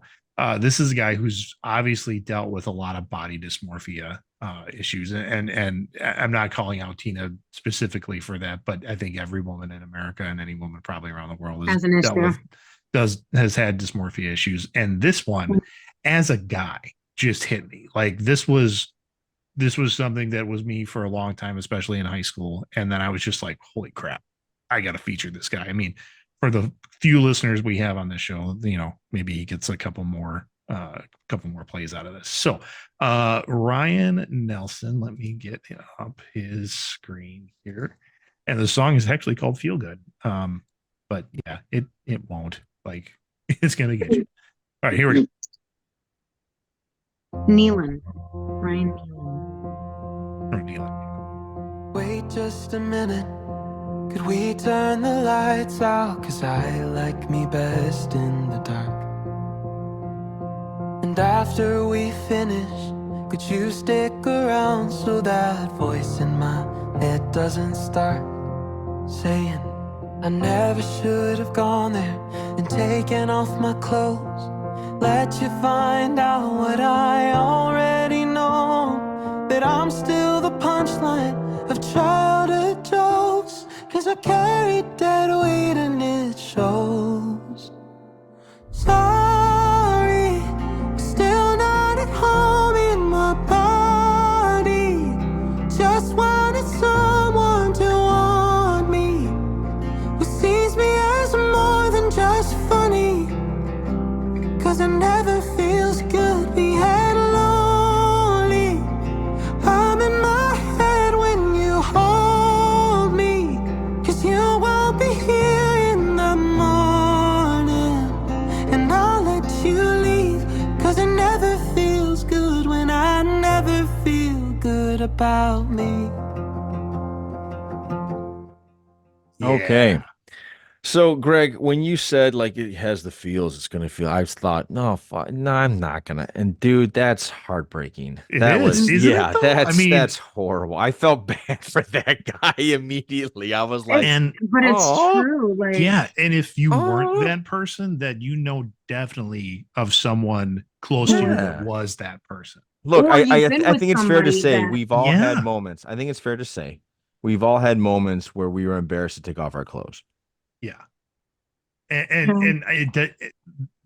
this is a guy who's obviously dealt with a lot of body dysmorphia issues, and I'm not calling out Tina specifically for that, but I think every woman in America and any woman probably around the world has had dysmorphia issues, and this one, as a guy, just hit me. Like this was something that was me for a long time, especially in high school. And then I was just like, holy crap, I got to feature this guy. I mean, for the few listeners we have on this show, maybe he gets a couple more plays out of this. So Ryan Nelson, let me get up his screen here. And the song is actually called Feel Good. But yeah, it won't. Like, it's going to get you. All right, here we go. Ryan Nealon. Wait just a minute. Could we turn the lights out? 'Cause I like me best in the dark. And after we finish, could you stick around so that voice in my head doesn't start saying I never should have gone there and taken off my clothes? Let you find out what I already know, that I'm still the punchline of childhood jokes, 'cause I carry dead weight and it shows. Sorry, I'm still not at home in my body. Just wanted someone to want me, who sees me as more than just funny. 'Cause it never feels good being lonely. I'm in my head when you hold me, 'cause you won't be here in the morning. And I'll let you leave, 'cause it never feels good when I never feel good about me. Okay. So, Greg, when you said like it has the feels, it's going to feel, I thought, no, I'm not going to. And dude, that's heartbreaking. That's horrible. I felt bad for that guy immediately. I was like, but it's true. Like, yeah. And if you weren't that person, that definitely of someone close to you that was that person. Look, I think it's fair to say we've all had moments. I think it's fair to say we've all had moments where we were embarrassed to take off our clothes. Yeah. And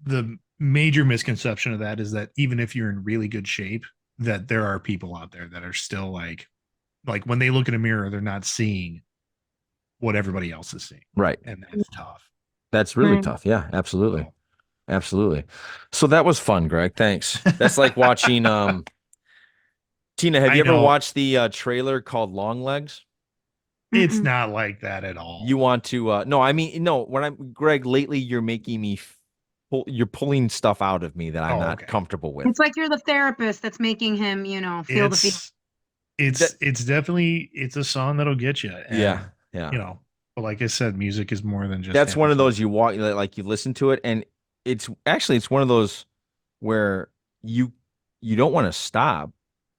the major misconception of that is that even if you're in really good shape, that there are people out there that are still like when they look in a mirror, they're not seeing what everybody else is seeing. Right. And that's tough. That's really tough. Yeah, absolutely. Absolutely. So that was fun, Greg. Thanks. That's like watching, Tina, have you ever watched the trailer called Long Legs? It's not like that at all. You want to Greg, lately you're making me you're pulling stuff out of me that I'm not comfortable with. It's like you're the therapist that's making him, feel the feel. It's definitely a song that'll get you. And, yeah. But like I said, music is more than just that's one of those you walk, like you listen to it, and it's one of those where you don't want to stop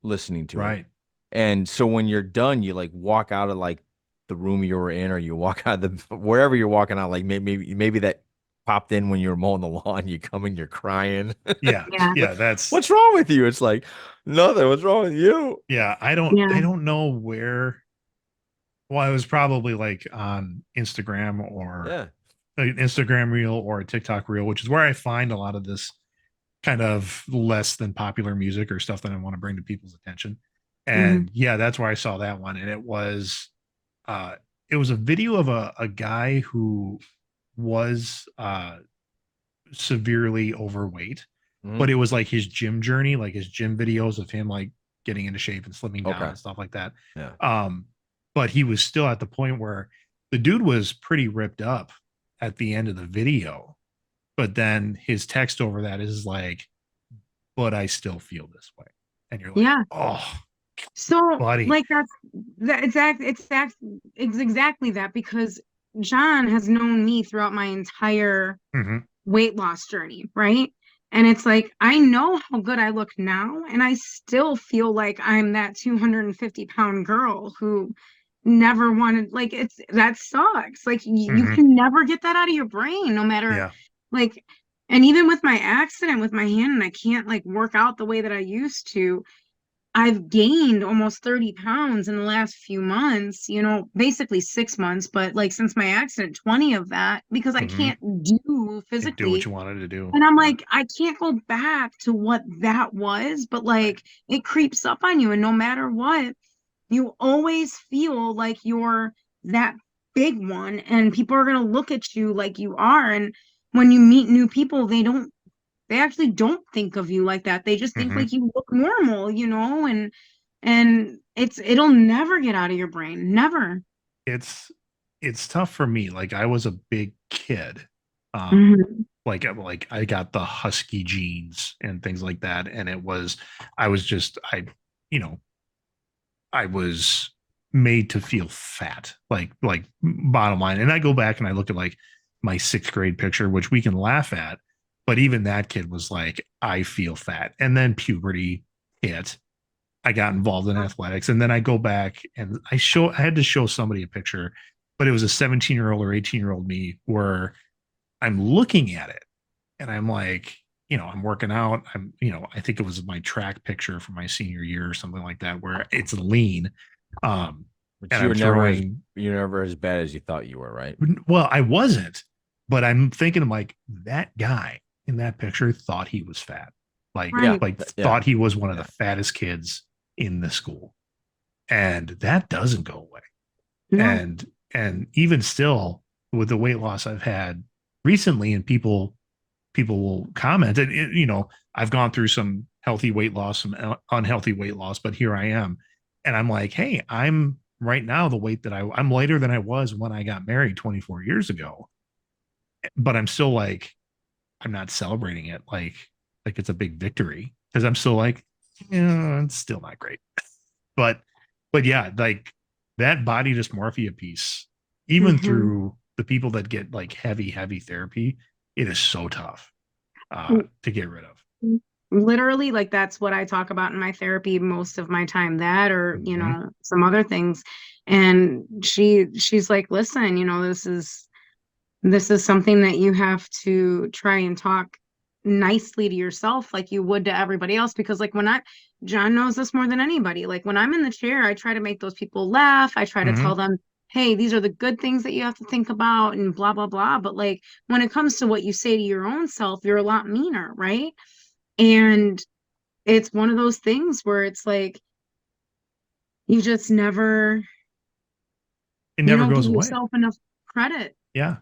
listening to it. Right. And so when you're done, you like walk out of like the room you were in, or you walk out of wherever you're walking out, like maybe that popped in when you were mowing the lawn. You come in, you're crying. Yeah. Yeah. Yeah. That's What's wrong with you? It's like, nothing. What's wrong with you? yeah. I Yeah. don't know where. Well, I was probably like on Instagram or Yeah. an Instagram reel or a TikTok reel, which is where I find a lot of this kind of less than popular music or stuff that I want to bring to people's attention. And yeah, that's where I saw that one. And uh it was a video of a guy who was severely overweight, but it was like his gym journey, like his gym videos of him like getting into shape and slimming down Okay. and stuff like that. Yeah. But he was still at the point where the dude was pretty ripped up at the end of the video. But then his text over that is like, but I still feel this way. And you're like, Yeah. oh, So buddy. like it's exactly that, because John has known me throughout my entire weight loss journey, right? And it's like, I know how good I look now, and I still feel like I'm that 250-pound girl who never wanted, like, that sucks. Like you can never get that out of your brain, no matter like, and even with my accident with my hand, and I can't like work out the way that I used to. I've gained almost 30 pounds in the last few months, basically 6 months, but like since my accident, 20 of that, because I can't do physically. Do what you wanted to do. And I'm like, I can't go back to what that was, but like it creeps up on you. And no matter what, you always feel like you're that big one, and people are going to look at you like you are. And when you meet new people, they actually don't think of you like that. They just think like you look normal, and it'll never get out of your brain. Never. It's tough for me. Like I was a big kid. Like I got the husky genes and things like that. And I was made to feel fat, like bottom line. And I go back and I look at like my 6th grade picture, which we can laugh at. But even that kid was like, I feel fat. And then puberty hit. I got involved in athletics. And then I go back and I had to show somebody a picture, but it was a 17-year-old or 18-year-old me where I'm looking at it and I'm like, I'm working out. I think it was my track picture from my senior year or something like that, where it's lean. But and you're never as bad as you thought you were, right? Well, I wasn't, but I'm thinking like that guy in that picture thought he was fat, thought he was one of the fattest kids in the school, and that doesn't go away. And even still, with the weight loss I've had recently, and people will comment, and I've gone through some healthy weight loss, some unhealthy weight loss, but here I am, and I'm like, hey, I'm right now the weight that I'm lighter than I was when I got married 24 years ago, but I'm still like, I'm not celebrating it like it's a big victory, because I'm still like, it's still not great. But yeah, like that body dysmorphia piece, even through the people that get like heavy therapy, it is so tough to get rid of. Literally, like that's what I talk about in my therapy most of my time, that or some other things. And she's like, listen, this is something that you have to try and talk nicely to yourself like you would to everybody else, because like John knows this more than anybody, like when I'm in the chair, I try to make those people laugh. I try to tell them, hey, these are the good things that you have to think about and blah blah blah, but like when it comes to what you say to your own self, you're a lot meaner, right? And it's one of those things where it's like you just never goes give away. yourself enough credit. Yeah.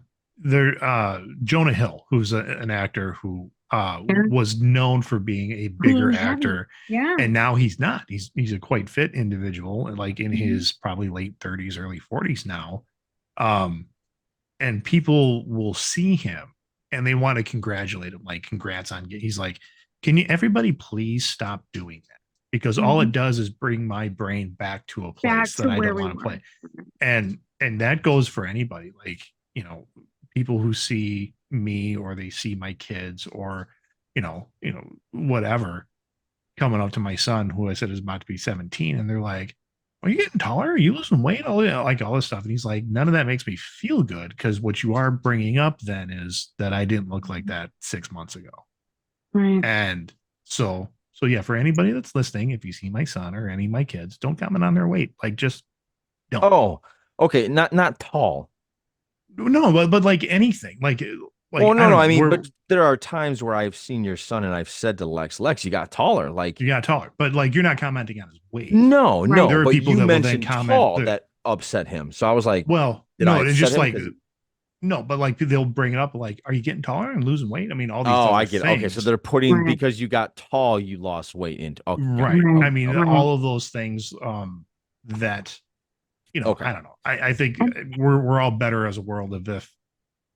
Jonah Hill, who's an actor who was known for being a bigger actor, and now he's not. He's a quite fit individual, and like in his probably late 30s, early 40s now. And people will see him and they want to congratulate him, like, congrats on. He's like, can you everybody please stop doing that? Because all it does is bring my brain back to a place that I don't want to play. And that goes for anybody, like, people who see me or they see my kids or, whatever, coming up to my son, who I said is about to be 17. And they're like, are you getting taller? Are you losing weight? All like all this stuff. And he's like, none of that makes me feel good because what you are bringing up then is that I didn't look like that 6 months ago. Right. And so yeah, for anybody that's listening, if you see my son or any of my kids, don't comment on their weight. Like just don't. Oh, okay. Not tall. No, but like anything. Like Oh, no, I no. don't I know, mean, but there are times where I've seen your son and I've said to Lex, you got taller. Like, you got taller, but like you're not commenting on his weight. no, Right. no. There are But people you that will then mentioned comment tall that upset him. So I was like, well, did no, I it's upset just him? like 'Cause- no, but like they'll bring it up like, are you getting taller and losing weight? I mean, all these Oh, other I get it. Okay, things. so they're putting Right. because you got tall, you lost weight into. Okay, got Right. it. Right. I mean, Right. all of those things that Okay. I don't know. I think we're all better as a world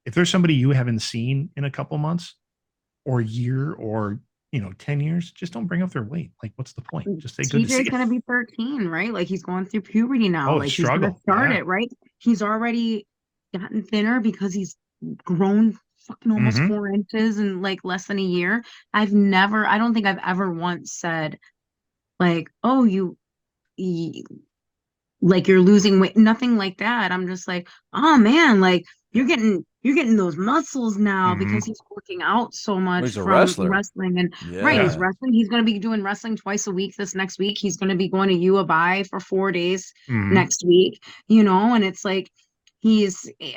if there's somebody you haven't seen in a couple months or a year or 10 years, just don't bring up their weight. Like, what's the point? Just say good to see TJ's you. gonna be 13, right? Like he's going through puberty now. Oh, Like he's gonna struggle. start Yeah. it, right? He's already gotten thinner because he's grown fucking almost Mhm. 4 inches in like less than a year. I don't think I've ever once said like, oh, you like you're losing weight, nothing like that. I'm just like, oh man, like you're getting those muscles now because Mhm. he's working out so much he's a from wrestler. wrestling. And right, he's Yeah. wrestling. He's going to be doing wrestling twice a week this next week. He's going to be going to U of I for 4 days Mhm. next week, and it's like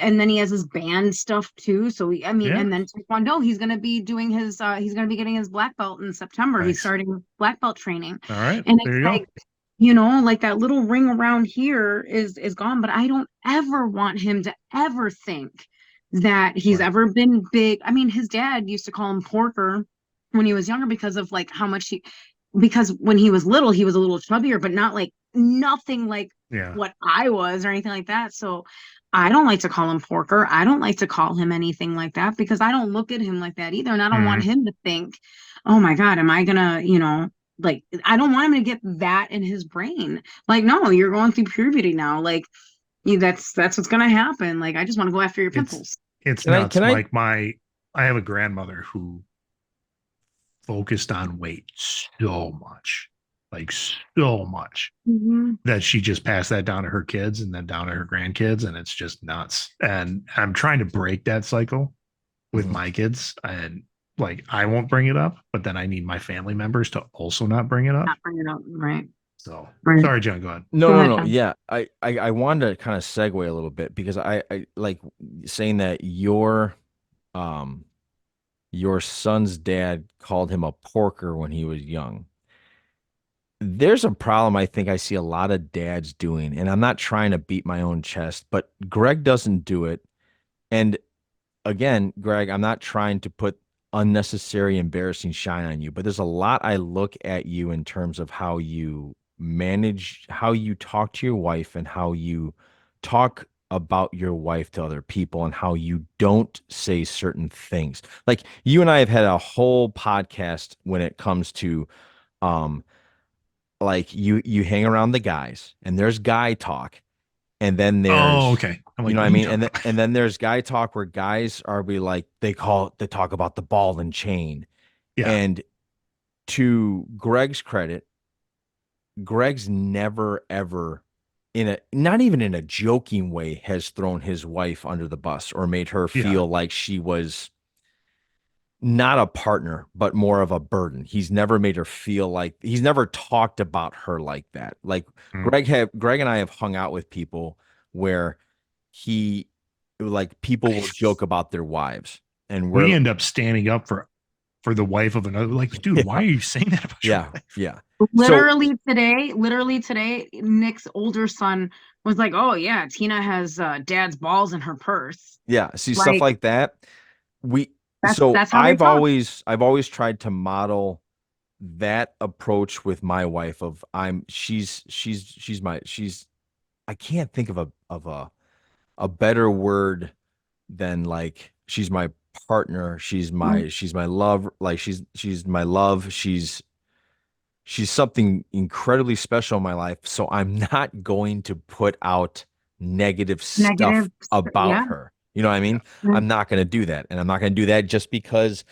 and then he has his band stuff too. So I mean, Yeah. and then Taekwondo, he's going to be doing he's going to be getting his black belt in September. He's Nice. starting black belt training. All right. And There it's you go. like, like that little ring around here is gone, but I don't ever want him to ever think that he's Right. ever been big. I mean, his dad used to call him Porker when he was younger because of like how much because when he was little, he was a little chubbier, but nothing like Yeah. what I was or anything like that. So I don't like to call him Porker. I don't like to call him anything like that because I don't look at him like that either. And I don't want him to think, oh my God, am I gonna, like I don't want him to get that in his brain. Like, no, you're going through puberty now. Like, that's what's gonna happen. Like, I just want to go after your pimples. It's Can I- nuts. can I- Like I have a grandmother who focused on weight so much, like so much Mhm. that she just passed that down to her kids and then down to her grandkids, and it's just nuts. And I'm trying to break that cycle with Mhm. my kids, and like I won't bring it up, but then I need my family members to also not bring it up. Not bring it up, right? So Right. sorry, John, go ahead. No, Go no, ahead, no. Tom. Yeah, I wanted to kind of segue a little bit because I like saying that your son's dad called him a porker when he was young. There's a problem I think I see a lot of dads doing, and I'm not trying to beat my own chest, but Greg doesn't do it. And again, Greg, I'm not trying to put unnecessary embarrassing shine on you, but there's a lot I look at you in terms of how you manage, how you talk to your wife, and how you talk about your wife to other people, and how you don't say certain things. Like you and I have had a whole podcast when it comes to um like you hang around the guys and there's guy talk, and then there's Oh, okay. I'm like, you know what I what are you mean? talking And about? and then there's guy talk where guys are be like they talk about the ball and chain. Yeah. And to Greg's credit, Greg's never ever not even in a joking way has thrown his wife under the bus or made her Yeah. feel like she was not a partner, but more of a burden. He's never made her feel like he's never talked about her like that. Like Mm. Greg and I have hung out with people where people will joke about their wives, and We end up standing up for the wife of another. Like, dude, why are you saying that about your yeah, wife? yeah. Literally today, Nick's older son was like, "Oh yeah, Tina has dad's balls in her purse." Yeah, see stuff like that. That's how they talk. I've always tried to model that approach with my wife of I can't think of a better word than like she's my partner, she's my love, like she's my love, she's something incredibly special in my life, so I'm not going to put out negative stuff about yeah. her. You know what I mean? Yeah. I'm not going to do that. And I'm not going to do that just because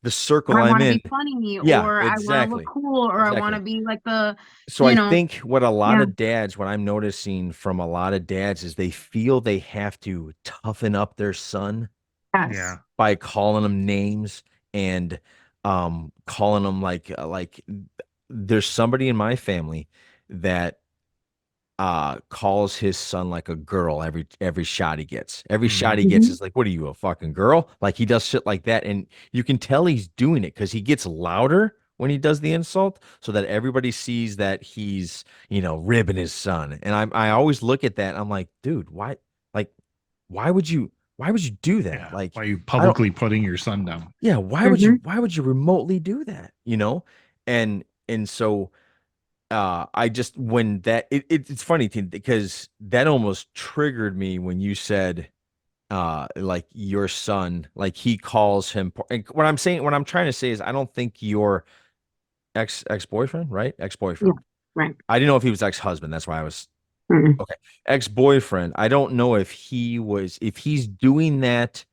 the circle Or I I'm want to in. be funny, Yeah, or I want to look exactly. cool, or I want to be like the, So I you know, think what a lot yeah, of dads, what I'm noticing from a lot of dads is they feel they have to toughen up their son yes, Yeah. by calling them names and calling them like there's somebody in my family that calls his son like a girl every shot he gets. Every shot he gets hmm is like, what are you, a fucking girl? Like he does shit like that. And you can tell he's doing it because he gets louder when he does the insult so that everybody sees that he's, ribbing his son. And I always look at that and I'm like, dude, why like why would you do that? Yeah. Like Why are you I don't publicly putting your son down? yeah, why would hmm you why would you remotely do that? And so I just when that it's funny because that almost triggered me when you said like your son, like he calls him and what I'm trying to say is I don't think your ex-boyfriend, right? yeah, Ex-boyfriend. right. I didn't know if he was ex-husband. That's why I was Mm-mm. okay. Ex-boyfriend. I don't know if he's doing that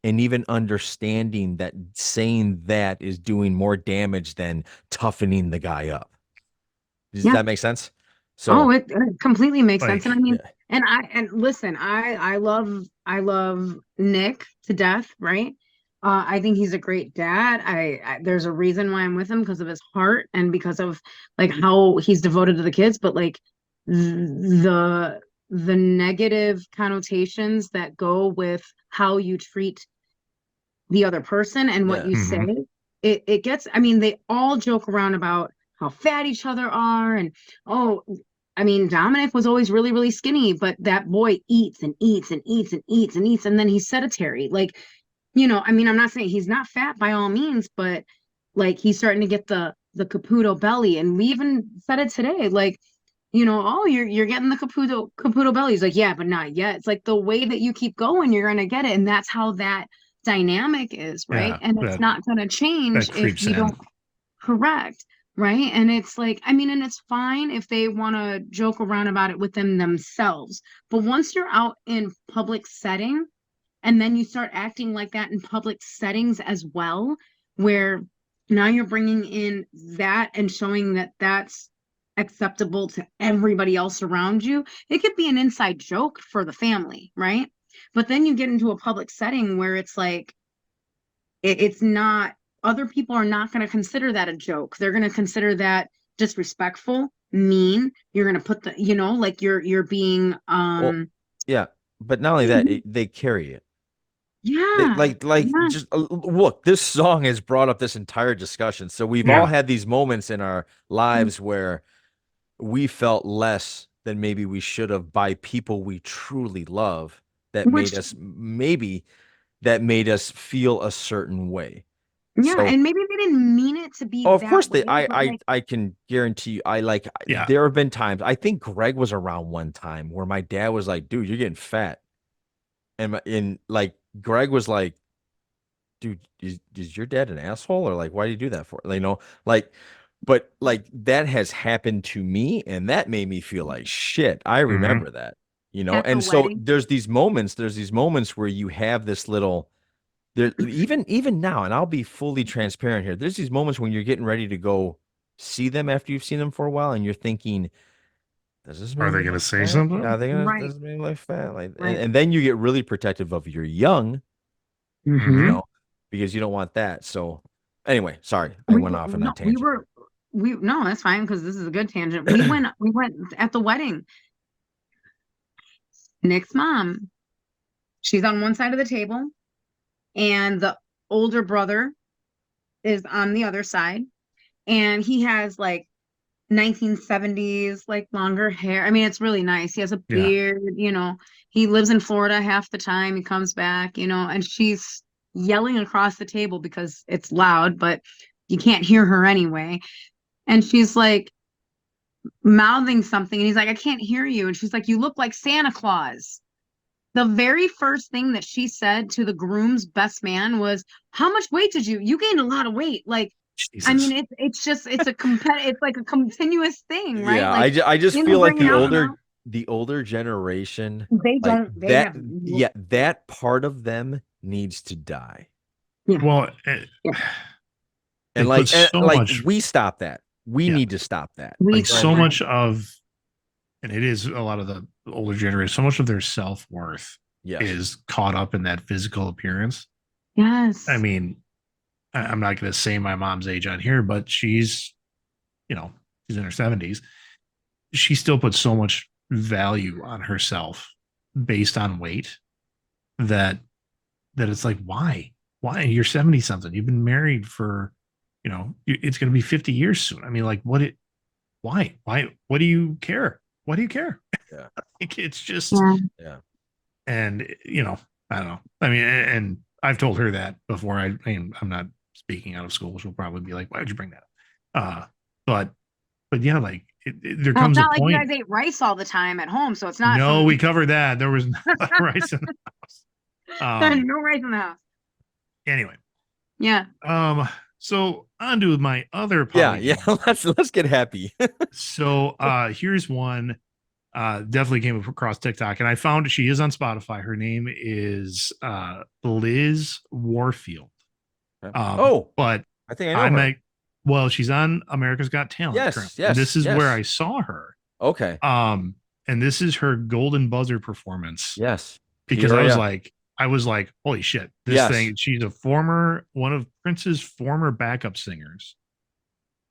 and even understanding that saying that is doing more damage than toughening the guy up. Does Yeah. that make sense? Oh, So it completely makes sense. And I Like, mean, yeah. and listen, I love Nick to death, right? I think he's a great dad. There's a reason why I'm with him because of his heart and because of like how he's devoted to the kids, but like the negative connotations that go with how you treat the other person and what Yeah. you say, mhm. it gets, I mean, they all joke around about how fat each other are. And oh, I mean, Dominic was always really, really skinny, but that boy eats and eats and eats and eats and eats, and then he's sedentary. Like, I mean, I'm not saying he's not fat by all means, but like he's starting to get the Caputo belly. And we even said it today, like, oh, you're getting the Caputo belly. He's like, yeah, but not yet. It's like the way that you keep going, you're gonna get it. And that's how that dynamic is, right? Yeah. And it's That not gonna that change if creeps you in. don't correct, right? And it's like, I mean, and it's fine if they want to joke around about it within themselves. But once you're out in public setting, and then you start acting like that in public settings as well, where now you're bringing in that and showing that that's acceptable to everybody else around you. It could be an inside joke for the family, right? But then you get into a public setting where it's like, it's not, other people are not going to consider that a joke. They're going to consider that disrespectful, mean. You're going to put like you're being, Well, yeah. But not only that, they carry it. They yeah, like yeah. just look, this song has brought up this entire discussion. So we've all Yeah. had these moments in our lives where we felt less than maybe we should have by people we truly love that made Which, us maybe that made us feel a certain way. yeah, So, and maybe they didn't mean it to be oh, of that course way, they I but I like, I can guarantee you Yeah. there have been times. I think Greg was around one time where my dad was like, "Dude, you're getting fat." And like Greg was like, dude, is your dad an asshole or like why do you do that for? Like, but like that has happened to me and that made me feel like shit. I Mhm. remember that, at the and so wedding. there's these moments where you have this little there even now, and I'll be fully transparent here. There's these moments when you're getting ready to go see them after you've seen them for a while and you're thinking, does this Are make they me going to look say fat? something? Are they gonna Right, does this make me look fat? Like right. and then you get really protective of your young you Mhm. Hmm. know, because you don't want that. So anyway, sorry, I We went were off on no, that tangent. no, that's fine because this is a good tangent. We went at the wedding. Nick's mom, she's on one side of the table, and the older brother is on the other side, and he has like 1970s, like longer hair. I mean, it's really nice. He has a Yeah. beard. He lives in Florida half the time. He comes back, and she's yelling across the table because it's loud, but you can't hear her anyway. And she's like mouthing something, and he's like, I can't hear you. And she's like, you look like Santa Claus. The very first thing that she said to the groom's best man was, how much weight did you gained a lot of weight. Like, I mean, Jesus. it's like a continuous thing, right? Yeah, Like, I just feel like bringing the out, older generation, they like don't, they that, have, yeah, that part of them needs to die. yeah, Well, yeah, And put so like much, we stop that. We Yeah. need to stop that. We Like, so Right. much of, and it is a lot of the older generation, so much of their self-worth yes. is caught up in that physical appearance. Yes. I mean, I'm not going to say my mom's age on here, but she's, she's in her 70s. She still puts so much value on herself based on weight that it's like, why? You're 70 something. You've been married for, it's going to be 50 years soon. I mean, like, why? What do you care? What do you care? Yeah. It's just, Yeah. and I don't know. I mean, and I've told her that before. I mean, I'm not speaking out of school. She'll probably be like, why would you bring that up? But yeah, like there Well, comes it's a not like you point. guys ate rice all the time at home, so it's not. No, we covered that. There was no rice in the house. No rice in the house. Anyway. Yeah. So on to my other Yeah. Let's get happy. So here's one. Definitely came across TikTok, and I found she is on Spotify. Her name is Liz Warfield. But I think I know her. Well, she's on America's Got Talent. Yes. And this is where I saw her. Okay. And this is her golden buzzer performance. Yes. Because I was like, holy shit, this thing. She's one of Prince's former backup singers,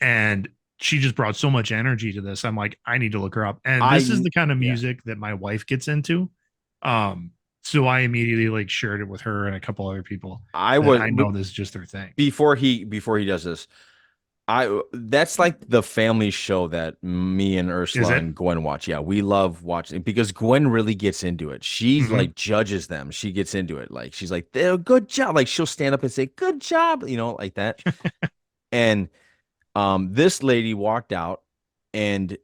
and she just brought so much energy to this. I'm like, I need to look her up. And this is the kind of music that my wife gets into. So I immediately like shared it with her and a couple other people. I know this is just their thing. Before he does this, that's like the family show that me and Ursula and Gwen watch. Yeah, we love watching it because Gwen really gets into it. She's like judges them. She gets into it. Like she's like, "They're good job." Like she'll stand up and say, "Good job," like that. And this lady walked out, and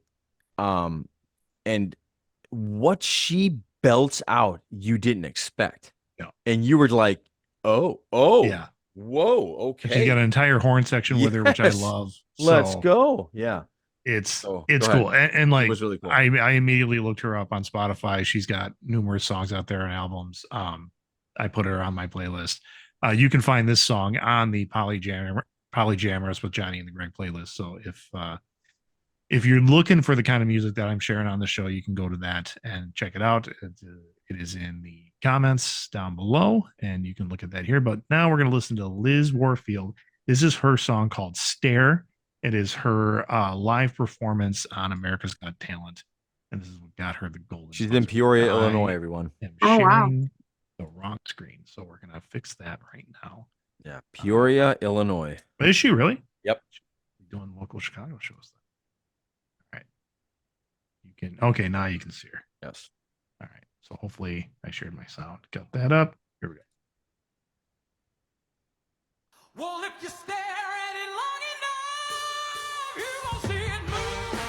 what she belts out, you didn't expect. No. And you were like, oh, yeah. Whoa, okay. She's got an entire horn section with her, which I love. Let's go. Yeah. It's cool. And like, it was really cool. I immediately looked her up on Spotify. She's got numerous songs out there and albums. I put her on my playlist. You can find this song on the Polyjammers with Johnny and the Greg playlist. So if you're looking for the kind of music that I'm sharing on the show, you can go to that and check it out. It is in the comments down below, and you can look at that here. But now we're going to listen to Liz Warfield. This is her song called Stare. It is her live performance on America's Got Talent. And this is what got her the golden. She's in Peoria, Illinois, everyone. Oh, wow. The wrong screen. So we're going to fix that right now. Yeah. Peoria, Illinois. But is she really? Yep. She's doing local Chicago shows. All right. You can, okay, now you can see her. Yes. All right. So hopefully I shared my sound. Got that up. Here we go. Well, if you stare at it long enough, you won't see it move.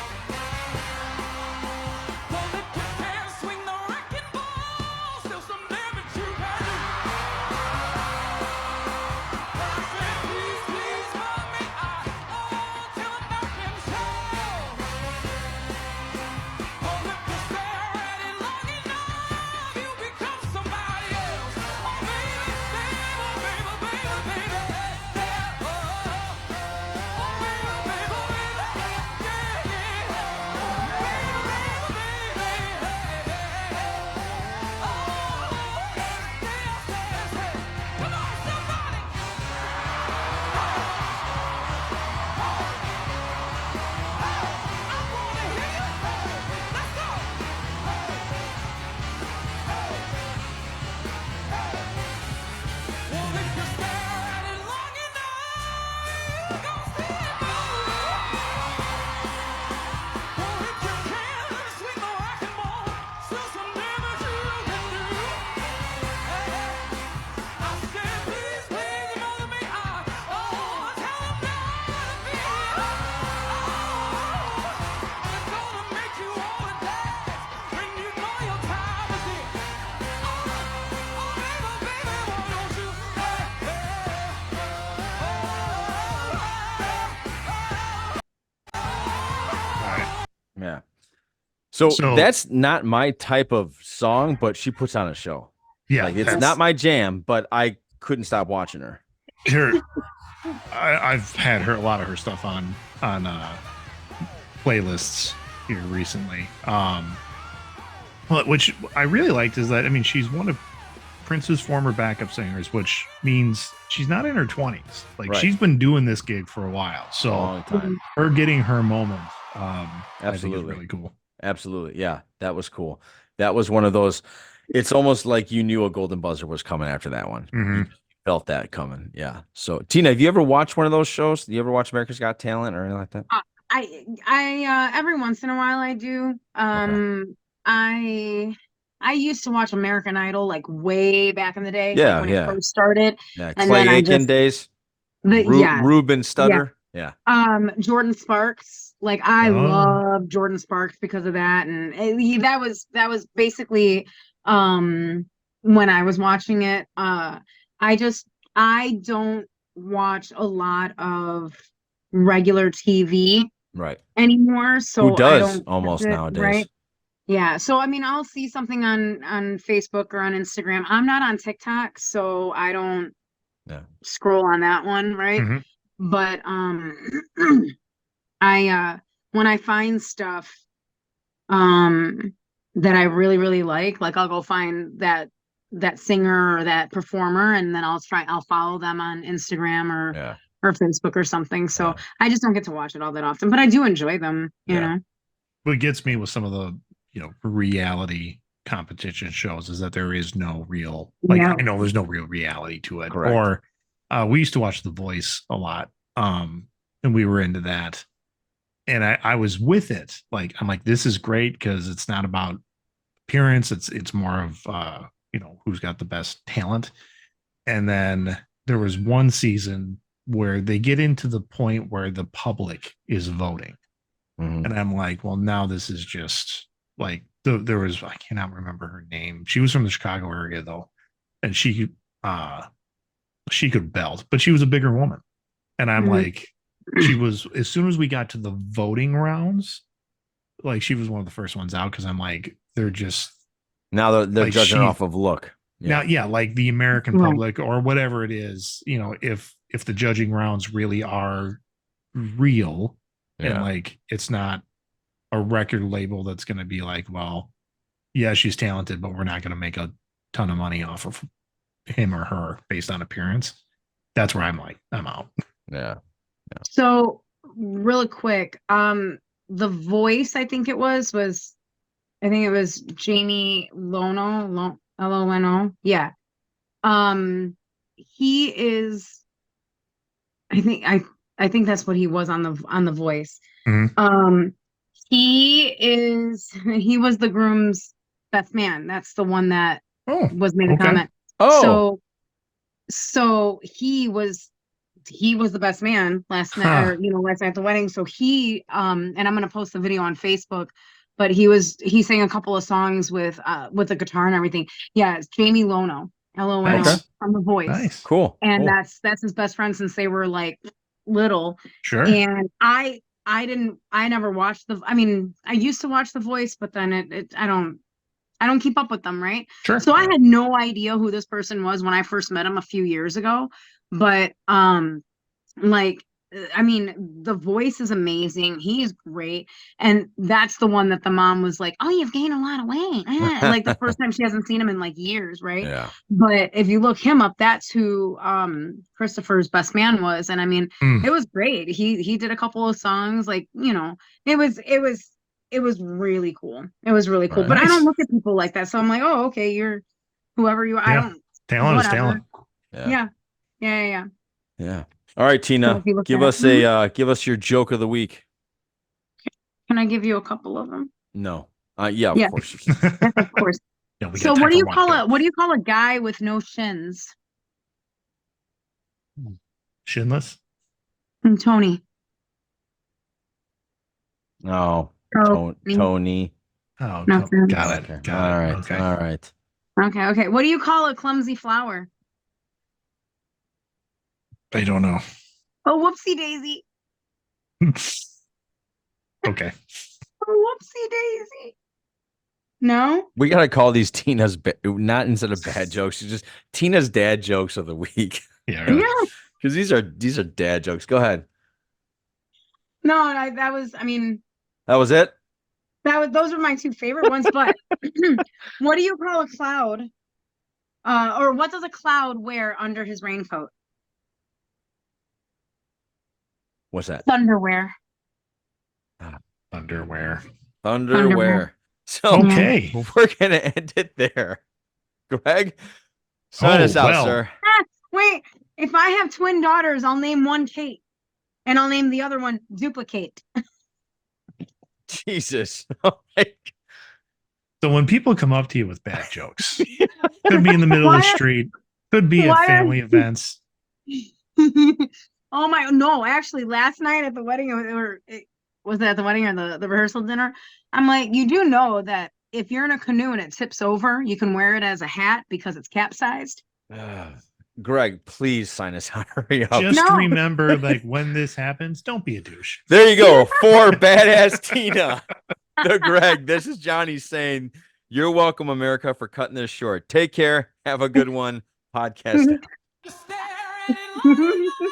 Well, if you can't swing the wrecking ball, still some damage you can do. I said, please, mommy, till I'm back in show. Well, if you stare at it long enough, you become somebody else. Oh, baby, baby. Yeah. So that's not my type of song, but she puts on a show. Yeah. Like it's not my jam, but I couldn't stop watching her. Here, I've had a lot of her stuff on playlists here recently. Which I really liked is that, I mean, she's one of Prince's former backup singers, which means she's not in her 20s. Like, Right. she's been doing this gig for a while. So Long time. her getting her moment, Absolutely. I think is really cool. Absolutely. Yeah, that was cool. That was one of those. It's almost like you knew a golden buzzer was coming after that one. Mhm. You felt that coming. Yeah. So, Tina, have you ever watched one of those shows? Do you ever watch America's Got Talent or anything like that? I every once in a while I do. I used to watch American Idol like way back in the day, Yeah, like when yeah. it first started. Yeah. And Clay then I Aiken just days. yes, Ruben Stutter. Yeah. Jordan Sparks. Like I Oh. love Jordan Sparks because of that, and that was basically when I was watching it. I don't watch a lot of regular TV Right. anymore, so Who I does don't almost watch it, nowadays? right? Yeah, so I mean, I'll see something on Facebook or on Instagram. I'm not on TikTok, so I don't Yeah. scroll on that one, right? Mhm. But I when I find stuff that I really really like I'll go find that singer or that performer, and then I'll follow them on Instagram Yeah. or Facebook or something. So Yeah. I just don't get to watch it all that often, but I do enjoy them, you Yeah. know. What gets me with some of the, reality competition shows is that there is no real, Yeah. I know there's no real reality to it. Correct. Or we used to watch The Voice a lot, and we were into that. And I was with it. Like, I'm like, this is great because it's not about appearance. It's more of who's got the best talent. And then there was one season where they get into the point where the public is voting. Mhm. And I'm like, well, now this is just like there was, I cannot remember her name. She was from the Chicago area though, and she could belt, but she was a bigger woman. And I'm Mhm. like, she was, as soon as we got to the voting rounds, like she was one of the first ones out, because I'm like, they're just Now they're like judging she- off of look. now, yeah, like the American Right. public or whatever it is, if the judging rounds really are real, and Yeah. like it's not a record label that's going to be like, well, yeah, she's talented, but we're not going to make a ton of money off of him or her based on appearance. That's where I'm like, I'm out. Yeah. So really quick, The Voice, I think it was Jamie Lono, Lono. Yeah. He is, I think that's what he was on The Voice. Mhm. He was the groom's best man. That's the one that Oh, was made a okay. comment. Oh. So he was the best man last night, Huh. or last night at the wedding. So and I'm gonna post the video on Facebook, but he sang a couple of songs with the guitar and everything. Yeah, it's Jamie Lono, Lono, Nice. from The Voice. Nice. Cool. And Cool. that's his best friend since they were like little. Sure. And I never watched I used to watch The Voice, but then I don't keep up with them, right? Sure. So I had no idea who this person was when I first met him a few years ago. But The Voice is amazing. He's great. And that's the one that the mom was like, "Oh, you've gained a lot of weight." Like the first time she hasn't seen him in like years, right? Yeah. But if you look him up, that's who Christopher's best man was. And it was great. He did a couple of songs, it was really cool. It was really cool. Right. But I Nice. don't look at people like that. So I'm like, oh, okay, you're whoever you are. I Yeah. don't Talent is whatever. talent. Yeah. Yeah. Yeah. All right, Tina, if you look give at- us give us your joke of the week. Can I give you a couple of them? No. Yeah, of Yeah. course you can. Yes, of course. Yeah, we got So time what do for you one call joke. what do you call a guy with no shins? Shinless? Tony. No. Oh, Tony. Oh, Nothing. got it. Okay. Got All it. right. Okay. All right. Okay. What do you call a clumsy flower? I don't know. Oh, whoopsie daisy. Okay. Oh, whoopsie daisy. No? We gotta call these Tina's not instead of bad jokes, it's just Tina's dad jokes of the week. Yeah. Really. Yeah. Because these are dad jokes. Go ahead. No, that was, I mean, That was it. those were my two favorite ones. But what do you call a cloud? Or what does a cloud wear under his raincoat? What's that? Thunderwear. Underwear. Underwear. So Okay. we're gonna end it there. Greg, sign us out, sir. Wait, if I have twin daughters, I'll name one Kate, and I'll name the other one Duplicate. Jesus. Oh my So when people come up to you with bad jokes, could be in the middle of the street, could be at family events. Oh my, no, actually last night at the wedding, was it at the wedding or the rehearsal dinner? I'm like, you do know that if you're in a canoe and it tips over, you can wear it as a hat because it's capsized. Greg, please sign us out. Hurry up. Just remember, like, when this happens, don't be a douche. There you go. For badass Tina. The Greg, this is Johnny saying, you're welcome, America, for cutting this short. Take care. Have a good one. Podcast. Staring in my eyes.